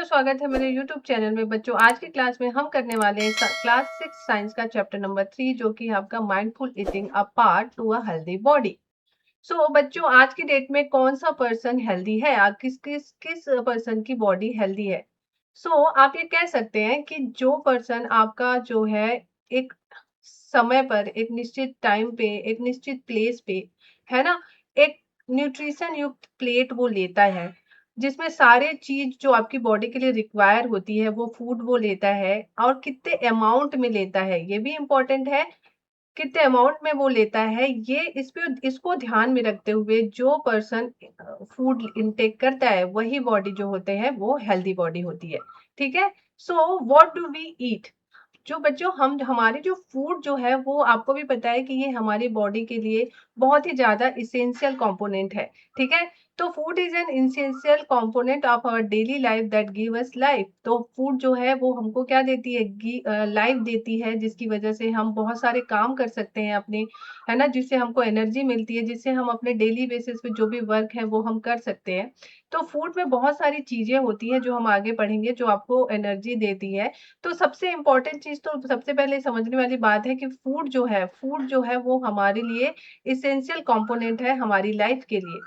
स्वागत है मेरे YouTube चैनल में। बच्चों, आज की क्लास में हम करने वाले हैं क्लास 6 साइंस का चैप्टर नंबर 3, जो कि आपका mindful eating a part two a healthy body. So बच्चों, आज की डेट में कौन सा पर्सन हेल्दी है? किस किस किस पर्सन की बॉडी हेल्दी है? आप ये कह सकते हैं कि जो पर्सन आपका जो है एक समय पर, एक निश्चित टाइम पे, एक निश्चित प्लेस पे, है ना, एक न्यूट्रिशन युक्त प्लेट वो लेता है, जिसमें सारे चीज जो आपकी बॉडी के लिए रिक्वायर होती है वो फूड वो लेता है, और कितने अमाउंट में लेता है ये भी इम्पोर्टेंट है। कितने अमाउंट में वो लेता है, ये इसको ध्यान में रखते हुए जो पर्सन फूड इनटेक करता है, वही बॉडी जो होते हैं वो हेल्दी बॉडी होती है। ठीक है। What do we eat? जो बच्चों, हम हमारे जो फूड जो है वो आपको भी पता है कि ये हमारी बॉडी के लिए बहुत ही ज्यादा इसेंशियल कंपोनेंट है। ठीक है। तो food is an essential component of our daily life that give us life. तो फूड जो है वो हमको क्या देती है? लाइफ देती है, जिसकी वजह से हम बहुत सारे काम कर सकते हैं अपने, है ना, जिससे हमको एनर्जी मिलती है, जिससे हम अपने डेली बेसिस पे जो भी वर्क है वो हम कर सकते हैं। तो फूड में बहुत सारी चीजें होती हैं जो हम आगे पढ़ेंगे, जो आपको एनर्जी देती है। तो सबसे इम्पोर्टेंट चीज, तो सबसे पहले समझने वाली बात है कि फूड जो है वो हमारे लिए इसेंशियल कंपोनेंट है हमारी लाइफ के लिए।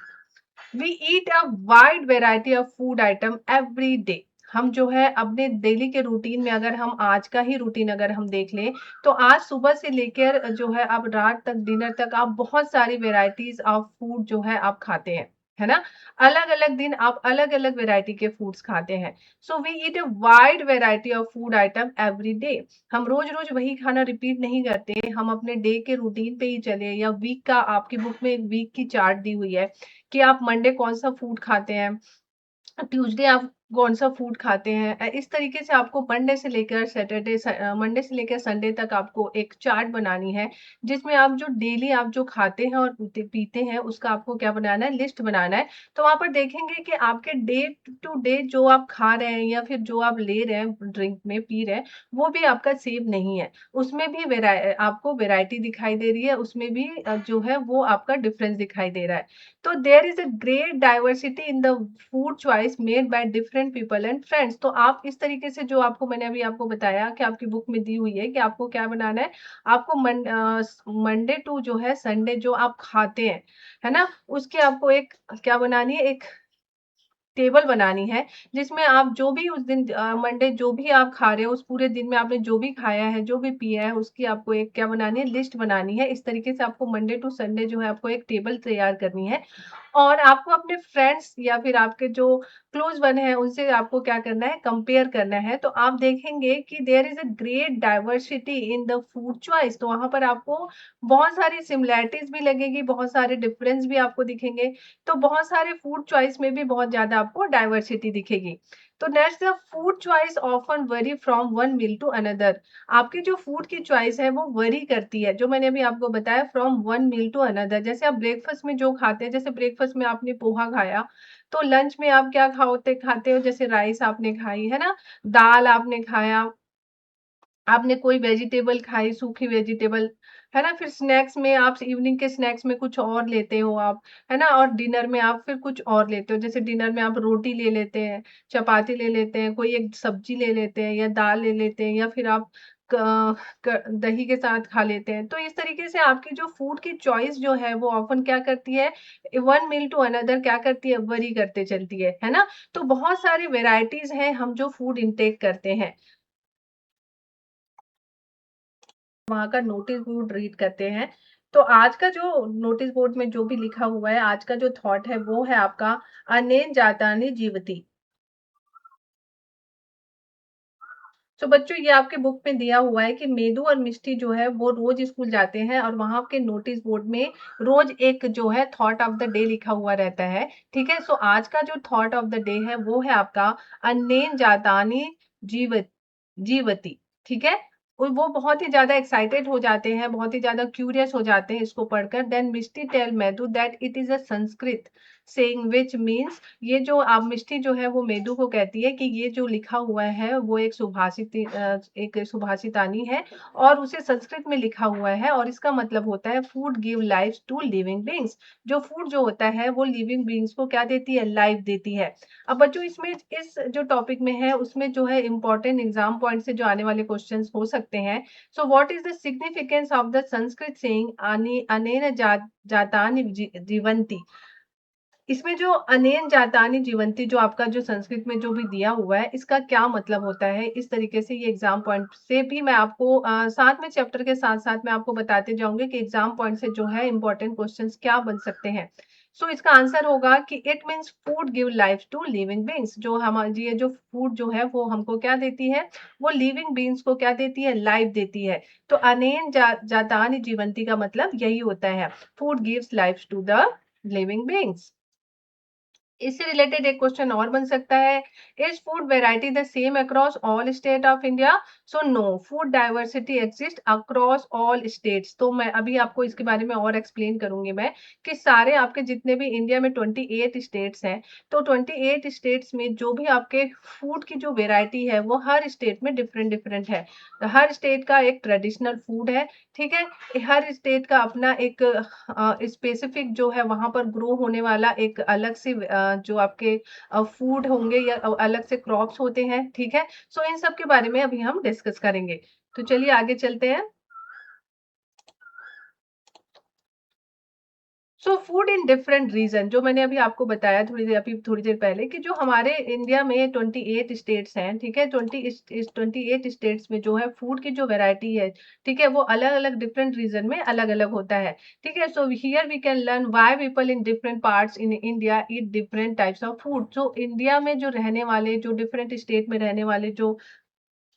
We eat a wide variety of food item every day. हम जो है अपने डेली के रूटीन में, अगर हम आज का ही रूटीन अगर हम देख लें, तो आज सुबह से लेकर जो है अब रात तक, डिनर तक, आप बहुत सारी वेराइटीज ऑफ फूड जो है आप खाते हैं, है ना। अलग अलग दिन आप अलग अलग वेराइटी के फूड्स खाते हैं। We eat a wide variety of food item every day. हम रोज रोज वही खाना रिपीट नहीं करते, हम अपने डे के रूटीन पे ही चले, या वीक का, आपकी बुक में एक वीक की चार्ट दी हुई है कि आप मंडे कौन सा फूड खाते हैं, ट्यूसडे आप कौन सा फूड खाते हैं। इस तरीके से आपको मंडे से लेकर संडे तक आपको एक चार्ट बनानी है, जिसमें आप जो डेली आप जो खाते हैं और पीते हैं उसका आपको क्या बनाना है? लिस्ट बनाना है। तो वहां पर देखेंगे कि आपके डे टू डे जो आप खा रहे हैं या फिर जो आप ले रहे हैं, ड्रिंक में पी रहे हैं, वो भी आपका सेम नहीं है। उसमें भी आपको वेराइटी दिखाई दे रही है, उसमें भी जो है वो आपका डिफरेंस दिखाई दे रहा है। तो there is a great diversity in the food choice made by different people and friends. तो आप इस तरीके से, जो आपको मैंने अभी आपको बताया कि आपकी बुक में दी हुई है कि आपको क्या बनाना है, आपको मंडे टू जो है संडे जो आप खाते हैं, है ना, उसकी आपको एक क्या बनानी है? एक टेबल बनानी है, जिसमें आप जो भी उस दिन मंडे जो भी आप खा रहे हो, उस पूरे दिन में आपने जो भी खाया है, जो भी पिया है, उसकी आपको एक क्या बनानी है? लिस्ट बनानी है। इस तरीके से आपको मंडे टू संडे जो है आपको एक टेबल तैयार करनी है, और आपको अपने फ्रेंड्स या फिर आपके जो क्लोज वन है उनसे आपको क्या करना है? कंपेयर करना है। तो आप देखेंगे कि there is a great diversity in the food choice. तो वहां पर आपको बहुत सारी सिमिलैरिटीज भी लगेगी, बहुत सारे डिफरेंस भी आपको दिखेंगे। तो बहुत सारे फूड चॉइस में भी बहुत ज्यादा आपको डाइवर्सिटी दिखेगी। तो next, the food choice often vary from one meal to another. आपकी जो फूड की चॉइस है वो वरी करती है, जो मैंने अभी आपको बताया, from one meal to another. जैसे आप ब्रेकफास्ट में जो खाते हैं, जैसे ब्रेकफास्ट में आपने पोहा खाया, तो लंच में आप क्या खाते खाते हो? जैसे राइस आपने खाई, है ना, दाल आपने खाया, आपने कोई वेजिटेबल खाई, सूखी वेजिटेबल, है ना। फिर स्नैक्स में आप इवनिंग के स्नैक्स में कुछ और लेते हो आप, है ना, और डिनर में आप फिर कुछ और लेते हो। जैसे डिनर में आप रोटी ले लेते हैं, चपाती ले लेते हैं, कोई एक सब्जी ले लेते हैं, या दाल ले लेते हैं, या फिर आप दही के साथ खा लेते हैं। तो इस तरीके से आपकी जो फूड की चॉइस जो है वो ऑफन क्या करती है? वन मील टू अनदर क्या करती है? वरी करते चलती है ना। तो बहुत सारी वेराइटीज हैं हम जो फूड इंटेक करते हैं। वहाँ का नोटिस बोर्ड रीड करते हैं। तो आज का जो नोटिस बोर्ड में जो भी लिखा हुआ है, आज का जो थॉट है वो है आपका, अनेन जातानि जीवति। बच्चों, ये आपके बुक में दिया हुआ है कि मेदू और मिष्टी जो है वो रोज स्कूल जाते हैं, और वहां के नोटिस बोर्ड में रोज एक जो है थॉट ऑफ द डे लिखा हुआ रहता है। ठीक है। आज का जो थॉट ऑफ द डे है वो है आपका, अनेन जातानि जीव जीवती। ठीक है। वो बहुत ही ज्यादा एक्साइटेड हो जाते हैं, बहुत ही ज्यादा क्यूरियस हो जाते हैं इसको पढ़कर। Then Mishti tell Maidu that it is a Sanskrit. Saying which means, ये जो आप मिष्टी जो है वो मेदू को कहती है कि ये जो लिखा हुआ है वो एक सुभाषितानी है और उसे संस्कृत में लिखा हुआ है और इसका मतलब होता है food give life to living beings. जो फूड जो होता है वो लिविंग बीइंग्स को क्या देती है, लाइफ देती है। अब बच्चों इसमें इस जो टॉपिक में है उसमें जो है इंपॉर्टेंट एग्जाम पॉइंट से जो आने वाले क्वेश्चंस हो सकते हैं। So what is the significance of the Sanskrit saying अनेन जातानि जीवंती। इसमें जो अनेन जातानि जीवंती जो आपका जो संस्कृत में जो भी दिया हुआ है इसका क्या मतलब होता है, इस तरीके से ये एग्जाम पॉइंट से भी मैं आपको साथ में चैप्टर के साथ साथ मैं आपको बताते जाऊंगी कि एग्जाम पॉइंट से जो है इंपॉर्टेंट क्वेश्चंस क्या बन सकते हैं। सो इसका आंसर होगा कि it means food give life to living beings. जो हमारी ये जो फूड जो है वो हमको क्या देती है, वो लिविंग बींग्स को क्या देती है, लाइफ देती है। तो अनेन जातानि जीवंती का मतलब यही होता है, food gives life to the living beings. इससे रिलेटेड एक क्वेश्चन और बन सकता है, is food variety the same across all state of India. So no, food diversity exist across all states. तो मैं अभी आपको इसके बारे में और एक्सप्लेन करूंगी मैं कि सारे आपके जितने भी इंडिया में 28 स्टेट्स हैं, तो 28 स्टेट्स में जो भी आपके फूड की जो वेराइटी है वो हर स्टेट में डिफरेंट डिफरेंट है। हर स्टेट का एक ट्रेडिशनल फूड है, ठीक है। हर स्टेट का अपना एक स्पेसिफिक जो है वहां पर ग्रो होने वाला एक अलग से जो आपके फूड होंगे या अलग से क्रॉप्स होते हैं, ठीक है। सो इन सब के बारे में अभी हम डिस्कस करेंगे। तो चलिए आगे चलते हैं। So food in different region, जो मैंने अभी आपको बताया थोड़ी देर पहले कि जो हमारे इंडिया में 28 स्टेट्स हैं, ठीक है। 28 स्टेट्स में जो है फूड की जो वैरायटी है, ठीक है, वो अलग अलग डिफरेंट रीजन में अलग अलग होता है, ठीक है। So here we can learn why people in different parts in India eat different types of food. जो इंडिया में जो रहने वाले, जो डिफरेंट स्टेट में रहने वाले जो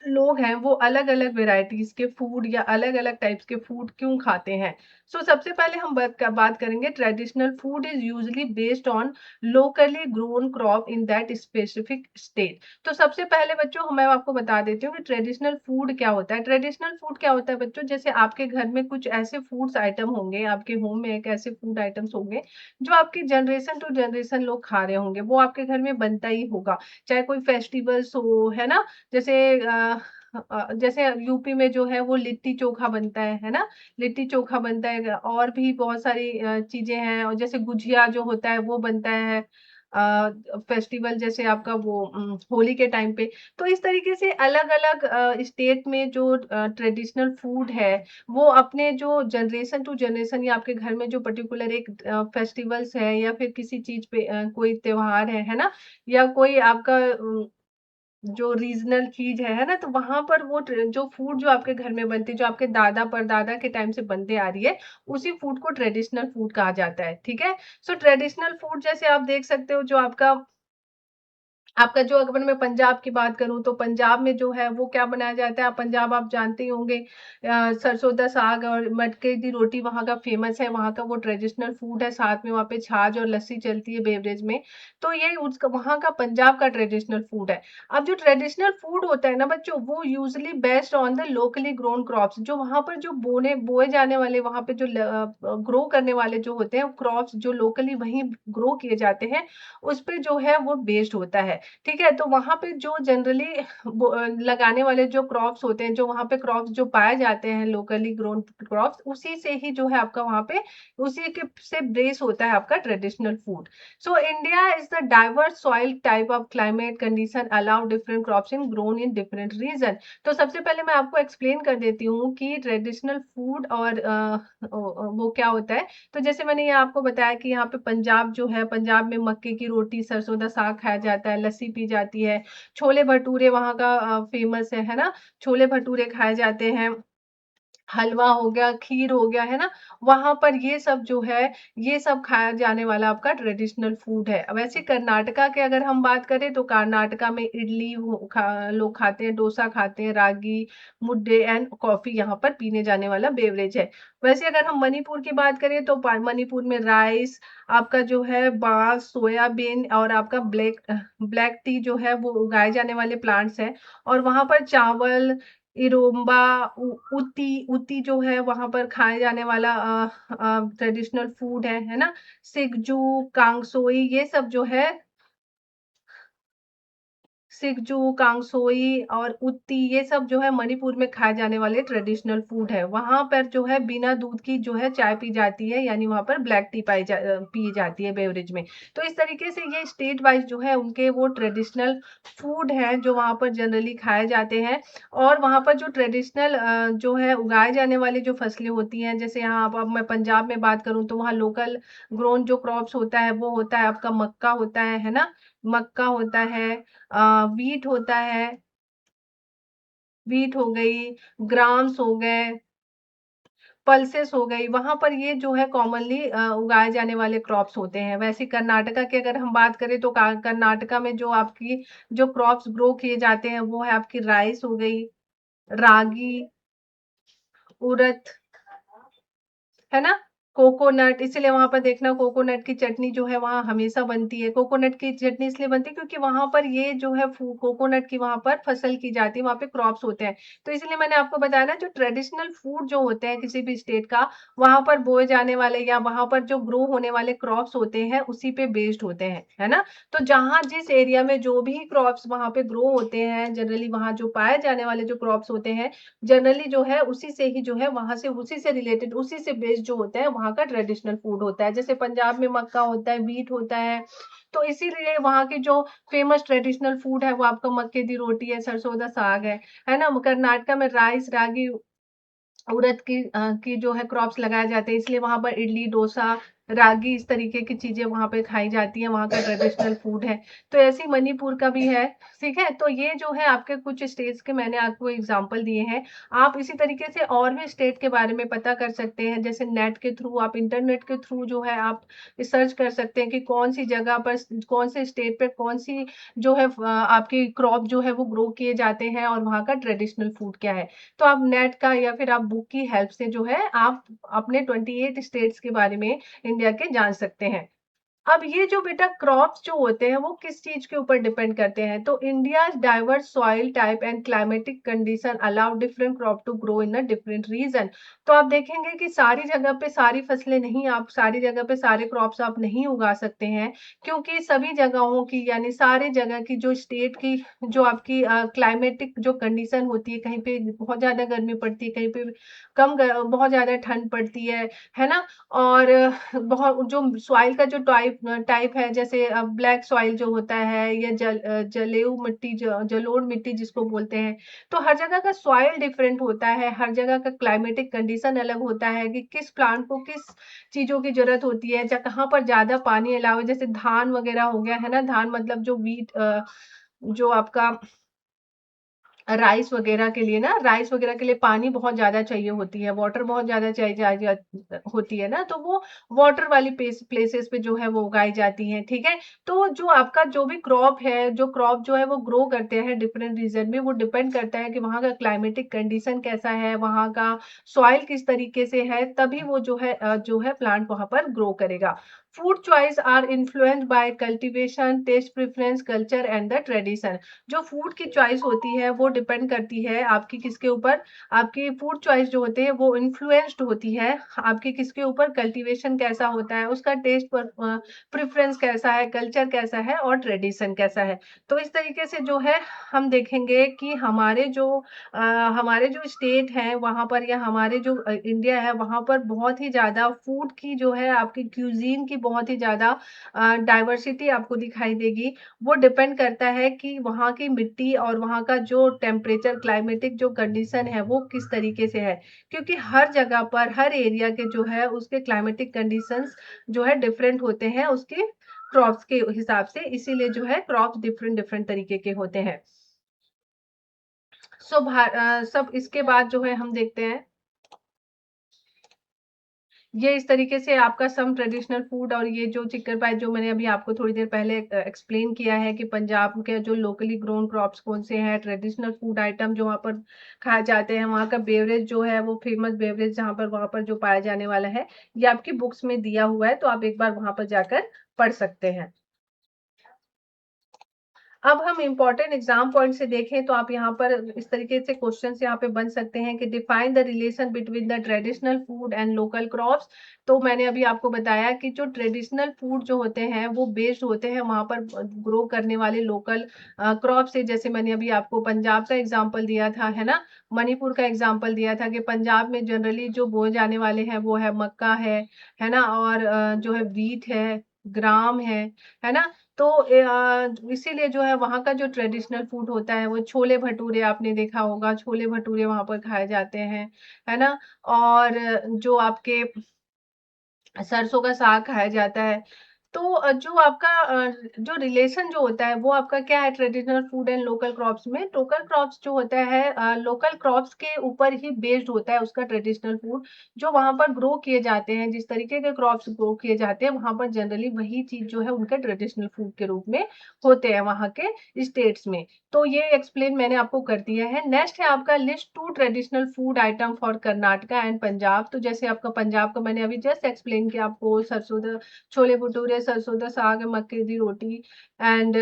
लोग हैं वो अलग-अलग वैराइटीज के फूड या अलग-अलग टाइप्स के फूड क्यों खाते हैं। सबसे पहले हम बात करेंगे, traditional food is usually based on locally grown crop in that specific state. तो सबसे पहले बच्चों मैं आपको बता देती हूँ कि ट्रेडिशनल फूड क्या होता है। ट्रेडिशनल फूड क्या होता है बच्चों, जैसे आपके घर में कुछ ऐसे फूड्स आइटम होंगे, आपके होम में एक ऐसे फूड आइटम्स होंगे जो आपकी जनरेशन टू जनरेशन लोग खा रहे होंगे, वो आपके घर में बनता ही होगा, चाहे कोई फेस्टिवल्स हो, है ना। जैसे जैसे यूपी में जो है वो लिट्टी चोखा बनता है ना। लिट्टी चोखा बनता है और भी बहुत सारी चीजें हैं, और जैसे गुजिया जो होता है वो बनता है फेस्टिवल, जैसे आपका वो होली के टाइम पे। तो इस तरीके से अलग अलग स्टेट में जो ट्रेडिशनल फूड है वो अपने जो जनरेशन टू जनरेशन या आपके घर में जो पर्टिकुलर एक फेस्टिवल्स है या फिर किसी चीज पे कोई त्योहार है ना, या कोई आपका जो रीजनल चीज है ना, तो वहां पर वो जो फूड जो आपके घर में बनती है, जो आपके दादा परदादा के टाइम से बनते आ रही है, उसी फूड को ट्रेडिशनल फूड कहा जाता है, ठीक है। ट्रेडिशनल फूड जैसे आप देख सकते हो, जो आपका आपका जो अगर मैं पंजाब की बात करूँ तो पंजाब में जो है वो क्या बनाया जाता है, पंजाब आप जानते ही होंगे, सरसों दा साग और मटके की रोटी वहाँ का फेमस है, वहाँ का वो ट्रेडिशनल फूड है, साथ में वहाँ पे छाछ और लस्सी चलती है बेवरेज में। तो ये उसका वहाँ का पंजाब का ट्रेडिशनल फूड है। अब जो ट्रेडिशनल फूड होता है ना बच्चों, वो usually based on the locally grown crops, जो वहाँ पर जो बोए जाने वाले, वहाँ पे जो ग्रो करने वाले जो होते हैं क्रॉप्स, जो लोकली वहीं ग्रो किए जाते हैं, उस पे जो है वो बेस्ड होता है, ठीक है। तो वहाँ पे जो जनरली लगाने वाले जो क्रॉप्स होते हैं, जो वहाँ पे क्रॉप्स जो पाए जाते हैं लोकली ग्रोन क्रॉप्स, उसी से ही जो है आपका वहाँ पे उसी के से बेस होता है आपका traditional food. India is the diverse soil type of climate condition allow different crops in grown in different region. तो सबसे पहले मैं आपको एक्सप्लेन कर देती हूँ कि ट्रेडिशनल फूड और वो क्या होता है। तो जैसे मैंने ये आपको बताया कि यहाँ पे पंजाब जो है, पंजाब में मक्के की रोटी सरसों का साग खाया जाता है, लस्सी पी जाती है, छोले भटूरे वहाँ का फेमस है ना। छोले भटूरे खाए जाते हैं, हलवा हो गया, खीर हो गया, है ना। वहाँ पर ये सब जो है, ये सब खाया जाने वाला आपका ट्रेडिशनल फूड है। वैसे कर्नाटका के अगर हम बात करें तो कर्नाटका में इडली लोग खाते हैं, डोसा खाते हैं, रागी मुद्दे एंड कॉफी यहाँ पर पीने जाने वाला बेवरेज है। वैसे अगर हम मणिपुर की बात करें तो मणिपुर में राइस, आपका जो है बांस, सोयाबीन और आपका ब्लैक ब्लैक टी जो है वो उगाए जाने वाले प्लांट्स हैं, और वहां पर चावल, इरोम्बा, उती उती जो है वहां पर खाए जाने वाला ट्रेडिशनल फूड है ना। सिगजू, कांगसोई, ये सब जो है सिगजू, कांगसोई और उत्ती, ये सब जो है मणिपुर में खाए जाने वाले ट्रेडिशनल फूड है। वहां पर जो है बिना दूध की जो है चाय पी जाती है, यानी वहां पर ब्लैक टी पी जाती है बेवरेज में। तो इस तरीके से ये स्टेट वाइज जो है उनके वो ट्रेडिशनल फूड है जो वहां पर जनरली खाए जाते हैं। और वहां पर जो ट्रेडिशनल जो है उगाए जाने वाली जो फसलें होती हैं, जैसे यहाँ अब मैं पंजाब में बात करूँ तो वहाँ लोकल ग्रोन जो क्रॉप्स होता है वो होता है आपका मक्का होता है ना। मक्का होता है, वीट होता है, वीट हो गई, ग्राम्स हो गए, पल्सेस हो गई। वहां पर ये जो है कॉमनली उगाए जाने वाले क्रॉप्स होते हैं। वैसे कर्नाटका की अगर हम बात करें तो कर्नाटका में जो आपकी जो क्रॉप्स ग्रो किए जाते हैं वो है आपकी राइस हो गई, रागी, उड़द, है ना? कोकोनट, इसीलिए वहाँ पर देखना कोकोनट की चटनी जो है वहाँ हमेशा बनती है। कोकोनट की चटनी इसलिए बनती है क्योंकि वहाँ पर ये जो है कोकोनट की वहाँ पर फसल की जाती है, वहाँ पे क्रॉप्स होते हैं। तो इसलिए मैंने आपको बताया ना जो ट्रेडिशनल फूड जो होते हैं किसी भी स्टेट का, वहाँ पर बोए जाने वाले या वहाँ पर जो ग्रो होने वाले क्रॉप्स होते हैं उसी पे बेस्ड होते हैं, है ना? तो जहाँ जिस एरिया में जो भी क्रॉप्स वहाँ पे ग्रो होते हैं, जनरली वहाँ जो पाए जाने वाले जो क्रॉप्स होते हैं, जनरली जो है उसी से ही जो है वहां से उसी से रिलेटेड उसी से बेस्ड जो होता है वहां का ट्रेडिशनल फूड होता है। जैसे पंजाब में मक्का होता है, वीट होता है, तो इसीलिए वहां की जो फेमस ट्रेडिशनल फूड है वो आपका मक्के दी रोटी है, सरसों दा साग है ना। कर्नाटका में राइस, रागी, उड़द की जो है क्रॉप्स लगाए जाते हैं, इसलिए वहां पर इडली, डोसा, रागी, इस तरीके की चीजें वहां पे खाई जाती हैं, वहां का ट्रेडिशनल फूड है। तो ऐसे ही मणिपुर का भी है। ठीक है, तो ये जो है आपके कुछ स्टेट्स के मैंने आपको एग्जांपल दिए हैं। आप इसी तरीके से और भी स्टेट के बारे में पता कर सकते हैं, जैसे नेट के थ्रू, आप इंटरनेट के थ्रू जो है आप सर्च कर सकते हैं कि कौन सी जगह पर कौन से स्टेट पे कौन सी जो है आपकी क्रॉप जो है वो ग्रो किए जाते हैं और वहाँ का ट्रेडिशनल फूड क्या है। तो आप नेट का या फिर आप बुक की हेल्प से जो है आप अपने 28 स्टेट्स के बारे में इंडिया के जान सकते हैं। अब ये जो बेटा क्रॉप्स जो होते हैं वो किस चीज के ऊपर डिपेंड करते हैं, तो India diverse soil type and climatic condition allow different crop to grow in a different region. तो आप देखेंगे कि सारी जगह पे सारी फसलें नहीं, आप सारी जगह पे सारे क्रॉप्स आप नहीं उगा सकते हैं, क्योंकि सभी जगहों की यानी सारे जगह की जो स्टेट की जो आपकी क्लाइमेटिक जो कंडीशन होती है, कहीं पे बहुत ज्यादा गर्मी पड़ती है, कहीं पे बहुत ज्यादा ठंड पड़ती है ना। और बहुत जो सॉइल का जो टाइप टाइप है, जैसे ब्लैक सॉइल जो होता है या जलेऊ मिट्टी, जलोढ़ मिट्टी जिसको बोलते हैं, तो हर जगह का सॉइल डिफरेंट होता है, हर जगह का क्लाइमेटिक कंडीशन अलग होता है कि किस प्लांट को किस चीजों की जरूरत होती है, कहाँ पर ज्यादा पानी अलावा, जैसे धान वगैरह हो गया है ना, धान मतलब जो वीट जो आपका राइस वगैरह के लिए ना, राइस वगैरह के लिए पानी बहुत ज्यादा चाहिए होती है, वाटर बहुत ज्यादा चाहिए होती है ना, तो वो वाटर वाली प्लेसेस पे जो है वो उगाई जाती है। ठीक है, तो जो आपका जो भी क्रॉप है, जो क्रॉप जो है वो ग्रो करते हैं डिफरेंट रीजन में, वो डिपेंड करता है कि वहाँ का क्लाइमेटिक कंडीशन कैसा है, वहाँ का सॉइल किस तरीके से है, तभी वो जो है प्लांट वहां पर ग्रो करेगा। Food choice are influenced by cultivation, taste preference, culture and the tradition. जो फूड की चॉइस होती है वो डिपेंड करती है आपकी किसके ऊपर, आपकी फूड चॉइस जो होते हैं वो इन्फ्लुएंस्ड होती है आपके किसके ऊपर, कल्टीवेशन कैसा होता है, उसका टेस्ट पर प्रेफरेंस कैसा है, कल्चर कैसा है और ट्रेडिशन कैसा है। तो इस तरीके से जो है हम देखेंगे कि हमारे जो स्टेट है वहां पर या हमारे जो इंडिया है वहां पर बहुत ही ज्यादा फूड की जो है आपकी क्यूजीन की बहुत ही ज्यादा डाइवर्सिटी आपको दिखाई देगी। वो डिपेंड करता है कि वहाँ की मिट्टी और वहाँ का जो टेम्परेचर क्लाइमेटिक जो कंडीशन है वो किस तरीके से है, क्योंकि हर जगह पर हर एरिया के जो है उसके क्लाइमेटिक कंडीशंस जो है डिफरेंट होते हैं उसके क्रॉप्स के हिसाब से, इसीलिए जो है क्रॉप्स डिफरेंट डिफरेंट तरीके के होते हैं। सब इसके बाद जो है हम देखते हैं, ये इस तरीके से आपका सम ट्रेडिशनल फूड और ये जो चिकन पाई जो मैंने अभी आपको थोड़ी देर पहले एक्सप्लेन किया है कि पंजाब के जो लोकली ग्रोन क्रॉप्स कौन से हैं, ट्रेडिशनल फूड आइटम जो वहाँ पर खाए जाते हैं, वहाँ का बेवरेज जो है वो फेमस बेवरेज जहाँ पर वहाँ पर जो पाया जाने वाला है, ये आपकी बुक्स में दिया हुआ है, तो आप एक बार वहां पर जाकर पढ़ सकते हैं। अब हम इम्पोर्टेंट एग्जाम पॉइंट से देखें तो आप यहाँ पर इस तरीके से क्वेश्चन यहाँ पे बन सकते हैं कि define the relation between the traditional food and local crops. तो मैंने अभी आपको बताया कि जो ट्रेडिशनल फूड जो होते हैं वो बेस्ड होते हैं वहां पर ग्रो करने वाले लोकल क्रॉप से। जैसे मैंने अभी आपको पंजाब का एग्जाम्पल दिया था, है ना, मणिपुर का एग्जाम्पल दिया था कि पंजाब में जनरली जो बोए जाने वाले हैं वो है मक्का है ना, और जो है व्हीट है, ग्राम है ना। तो इसीलिए जो है वहाँ का जो ट्रेडिशनल फूड होता है वो छोले भटूरे, आपने देखा होगा छोले भटूरे वहां पर खाए जाते हैं, है ना। और जो आपके सरसों का साग खाया जाता है। तो जो आपका जो रिलेशन जो होता है वो आपका क्या है traditional food and local crops में। लोकल क्रॉप्स जो होता है लोकल क्रॉप्स के ऊपर ही बेस्ड होता है उसका ट्रेडिशनल फूड। जो वहां पर ग्रो किए जाते हैं, जिस तरीके के क्रॉप्स ग्रो किए जाते हैं वहां पर जनरली वही चीज जो है उनके ट्रेडिशनल फूड के रूप में होते हैं वहां के स्टेट्स में। तो ये एक्सप्लेन मैंने आपको कर दिया है। नेक्स्ट है आपका list to traditional food item for Karnataka and Punjab. तो जैसे आपका पंजाब का मैंने अभी जस्ट एक्सप्लेन किया आपको, सरसों छोले भटूरे, सरसों दा साग, मक्के दी रोटी एंड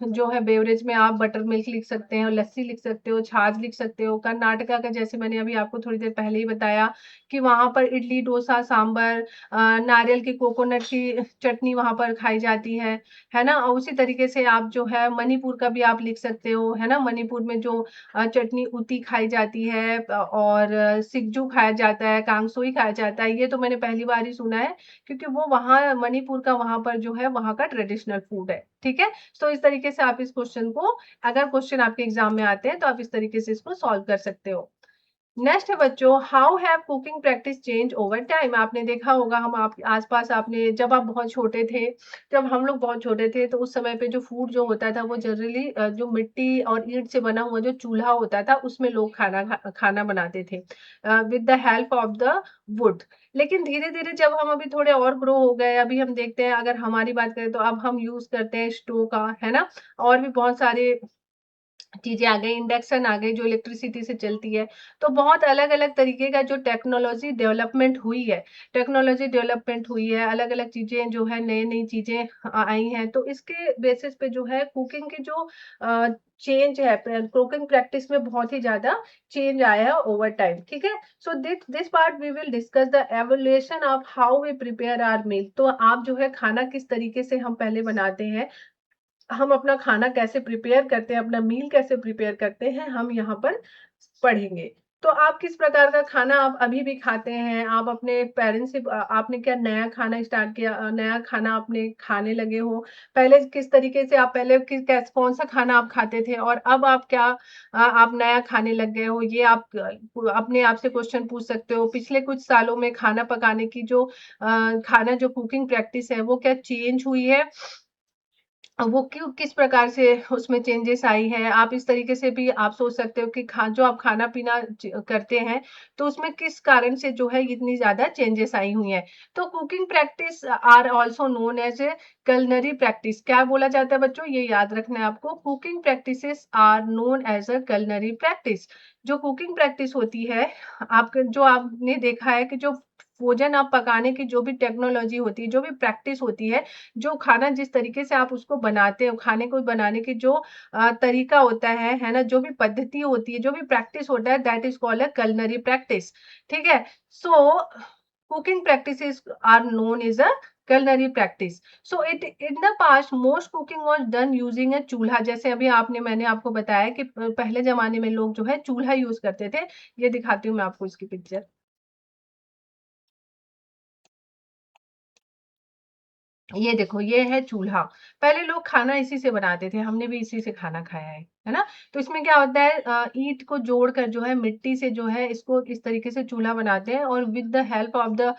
जो है बेवरेज में आप बटर मिल्क लिख सकते हैं, लस्सी लिख सकते हो, छाछ लिख सकते हो। कर्नाटका का जैसे मैंने अभी आपको थोड़ी देर पहले ही बताया कि वहां पर इडली डोसा सांबर, नारियल की कोकोनट की चटनी वहां पर खाई जाती है ना। और उसी तरीके से आप जो है मणिपुर का भी आप लिख सकते हो, है ना। मणिपुर में जो चटनी उती खाई जाती है और सिक्जू खाया जाता है, कांगसोई खाया जाता है। ये तो मैंने पहली बार ही सुना है क्योंकि वो वहां मणिपुर का वहां पर जो है वहां का ट्रेडिशनल फूड है, ठीक है। तो इस तरीके से आप इस क्वेश्चन को, अगर क्वेश्चन आपके एग्जाम में आते हैं तो आप इस तरीके से इसको सॉल्व कर सकते हो। नेक्स्ट है बच्चों, how have cooking practice change over time. आपने देखा होगा हम आप आसपास, आपने जब आप बहुत छोटे थे, जब हम लोग बहुत छोटे थे तो उस समय पे जो फूड जो होता था वो जनरली जो मिट्टी और ईंट से बना हुआ जो चूल्हा होता था उसमें लोग खाना बनाते थे with the help of the wood. लेकिन धीरे धीरे जब हम अभी थोड़े और ग्रो हो गए, अभी हम देखते हैं, अगर हमारी बात करें तो अब हम यूज करते हैं स्टोव का, है ना। और भी बहुत सारे चीजें आ गई, इंडक्शन आ गई जो इलेक्ट्रिसिटी से चलती है। तो बहुत अलग अलग तरीके का जो टेक्नोलॉजी डेवलपमेंट हुई है, अलग अलग चीजें जो है नई नई चीजें आई हैं। तो इसके बेसिस पे जो है कुकिंग की जो चेंज है, कुकिंग प्रैक्टिस में बहुत ही ज्यादा चेंज आया है ओवर टाइम, ठीक है। So this part we will discuss the evolution of how we prepare our meal. तो आप जो है खाना किस तरीके से हम पहले बनाते हैं, हम अपना खाना कैसे प्रिपेयर करते हैं, अपना मील कैसे प्रिपेयर करते हैं, हम यहाँ पर पढ़ेंगे। तो आप किस प्रकार का खाना आप अभी भी खाते हैं, आप अपने पेरेंट्स से आपने क्या नया खाना स्टार्ट किया, नया खाना आपने खाने लगे हो। पहले किस तरीके से आप पहले कौन सा खाना आप खाते थे और अब आप क्या आप नया खाने लग गए हो, ये आप अपने आप से क्वेश्चन पूछ सकते हो। पिछले कुछ सालों में खाना पकाने की जो खाना जो कुकिंग प्रैक्टिस है वो क्या चेंज हुई है, वो क्यों किस प्रकार से उसमें चेंजेस आई है। आप इस तरीके से भी आप सोच सकते हो कि जो आप खाना पीना करते हैं तो उसमें किस कारण से जो है इतनी ज्यादा चेंजेस आई हुई है। तो cooking practice are also known as a culinary practice. क्या बोला जाता है बच्चों, ये याद रखना है आपको, cooking practices are known as a culinary practice. जो कुकिंग प्रैक्टिस होती है, आपके जो आपने देखा है कि जो भोजन आप पकाने की जो भी टेक्नोलॉजी होती है, जो भी प्रैक्टिस होती है, जो खाना जिस तरीके से आप उसको बनाते हो, खाने को बनाने की जो तरीका होता है ना, जो भी पद्धति होती है, जो भी प्रैक्टिस होता है, that is called a culinary practice, ठीक है। So cooking practices are known as a culinary practice. So it in the past most cooking was done using a चूल्हा। जैसे अभी आपने मैंने आपको बताया कि पहले जमाने में लोग जो है चूल्हा यूज करते थे। ये दिखाती हूँ मैं आपको इसकी पिक्चर। ये देखो, ये है चूल्हा। पहले लोग खाना इसी से बनाते थे, हमने भी इसी से खाना खाया है ना। तो इसमें क्या होता है, ईंट को जोड़कर जो है मिट्टी से जो है इसको इस तरीके से चूल्हा बनाते हैं और with the help of the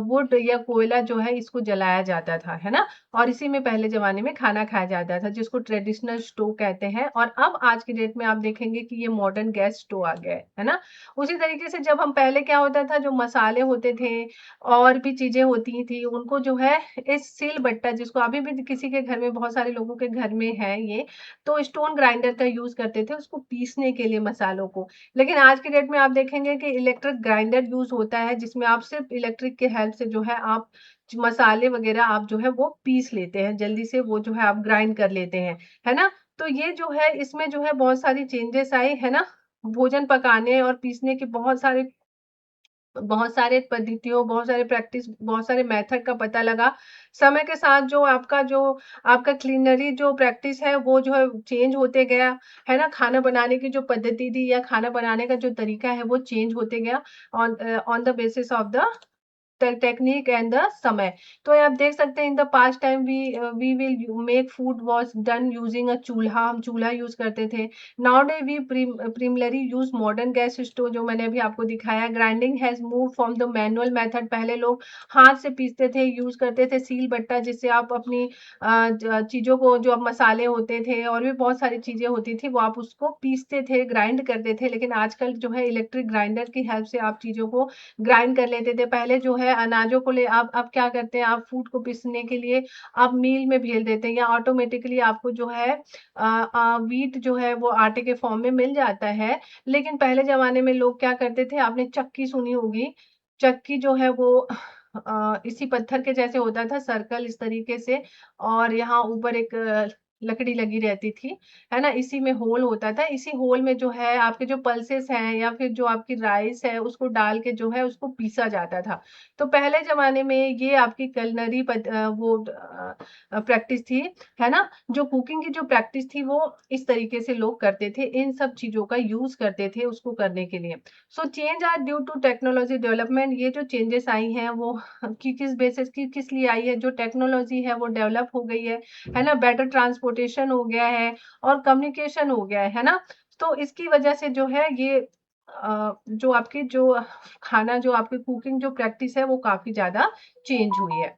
wood या कोयला जो है इसको जलाया जाता था, है ना। और इसी में पहले जमाने में खाना खाया जाता था, जिसको ट्रेडिशनल स्टोव कहते हैं। और अब आज की डेट में आप देखेंगे कि ये मॉडर्न गैस स्टोव आ गया है ना। उसी तरीके से जब हम पहले क्या होता था, जो मसाले होते थे और भी चीजें होती थी, उनको जो है इस सिल बट्टा, जिसको अभी भी किसी के घर में, बहुत सारे लोगों के घर में है ये, तो स्टोन ग्राइंडर का यूज करते थे उसको पीसने के लिए मसालों को। लेकिन आज के डेट में आप देखेंगे कि इलेक्ट्रिक ग्राइंडर यूज होता है, जिसमें आप सिर्फ इलेक्ट्रिक के हेल्प से जो है आप मसाले वगैरह आप जो है वो पीस लेते हैं, जल्दी से वो जो है आप ग्राइंड कर लेते हैं, है ना। तो ये जो है इसमें जो है बहुत सारी चेंजेस आए, है ना? भोजन पकाने और पीसने के बहुत सारे पद्धतियों, बहुत सारे प्रैक्टिस, बहुत सारे मेथड का पता लगा। समय के साथ जो आपका क्लिनरी जो प्रैक्टिस है वो जो है चेंज होते गया, है ना? खाना बनाने की जो पद्धति थी या खाना बनाने का जो तरीका है वो चेंज होते गया on the basis of the technique and the समय। तो आप देख सकते हैं in the past time we will make food was done using a chulha, हम चूल्हा यूज करते थे। Now day we primarily use modern gas stove, जो मैंने अभी आपको दिखाया। Grinding has move from the manual method, पहले लोग हाथ से पीसते थे, यूज करते थे सील बट्टा, जिससे आप अपनी चीजों को, जो अब मसाले होते थे और भी बहुत सारी चीजें होती थी, वो आप उसको पीसते थे, ग्राइंड करते थे। लेकिन आजकल जो है इलेक्ट्रिक ग्राइंडर की हेल्प से आप चीजों को ग्राइंड कर लेते थे। पहले जो है अनाजों को ले आप क्या करते हैं, आप फूड को पीसने के लिए आप मील में भेज देते हैं या ऑटोमेटिकली आपको जो है व्हीट जो है वो आटे के फॉर्म में मिल जाता है। लेकिन पहले ज़माने में लोग क्या करते थे, आपने चक्की सुनी होगी। चक्की जो है वो इसी पत्थर के जैसे होता था, सर्कल इस तरीके से, और यहाँ ऊपर एक लकड़ी लगी रहती थी, है ना? इसी में होल होता था। इसी होल में जो है आपके जो पल्सेस हैं या फिर जो आपकी राइस है उसको डाल के जो है उसको पीसा जाता था। तो पहले ज़माने में ये आपकी कुलिनरी प्रैक्टिस थी, है ना? जो कुकिंग की जो प्रैक्टिस थी वो इस तरीके से लोग करते थे, इन सब चीज़ों का यूज़ करते थे उसको करने के लिए। So change are due to technology development, ये जो चेंजेस आई हैं वो किस बेसिस की किस लिए आई है, जो टेक्नोलॉजी है वो डेवलप हो गई है ना? बेटर ट्रांसपोर्टेशन हो गया है और कम्युनिकेशन हो गया है ना? तो इसकी वजह से जो है ये जो आपकी जो खाना जो आपकी कुकिंग जो प्रैक्टिस है वो काफ़ी ज़्यादा चेंज हुई है।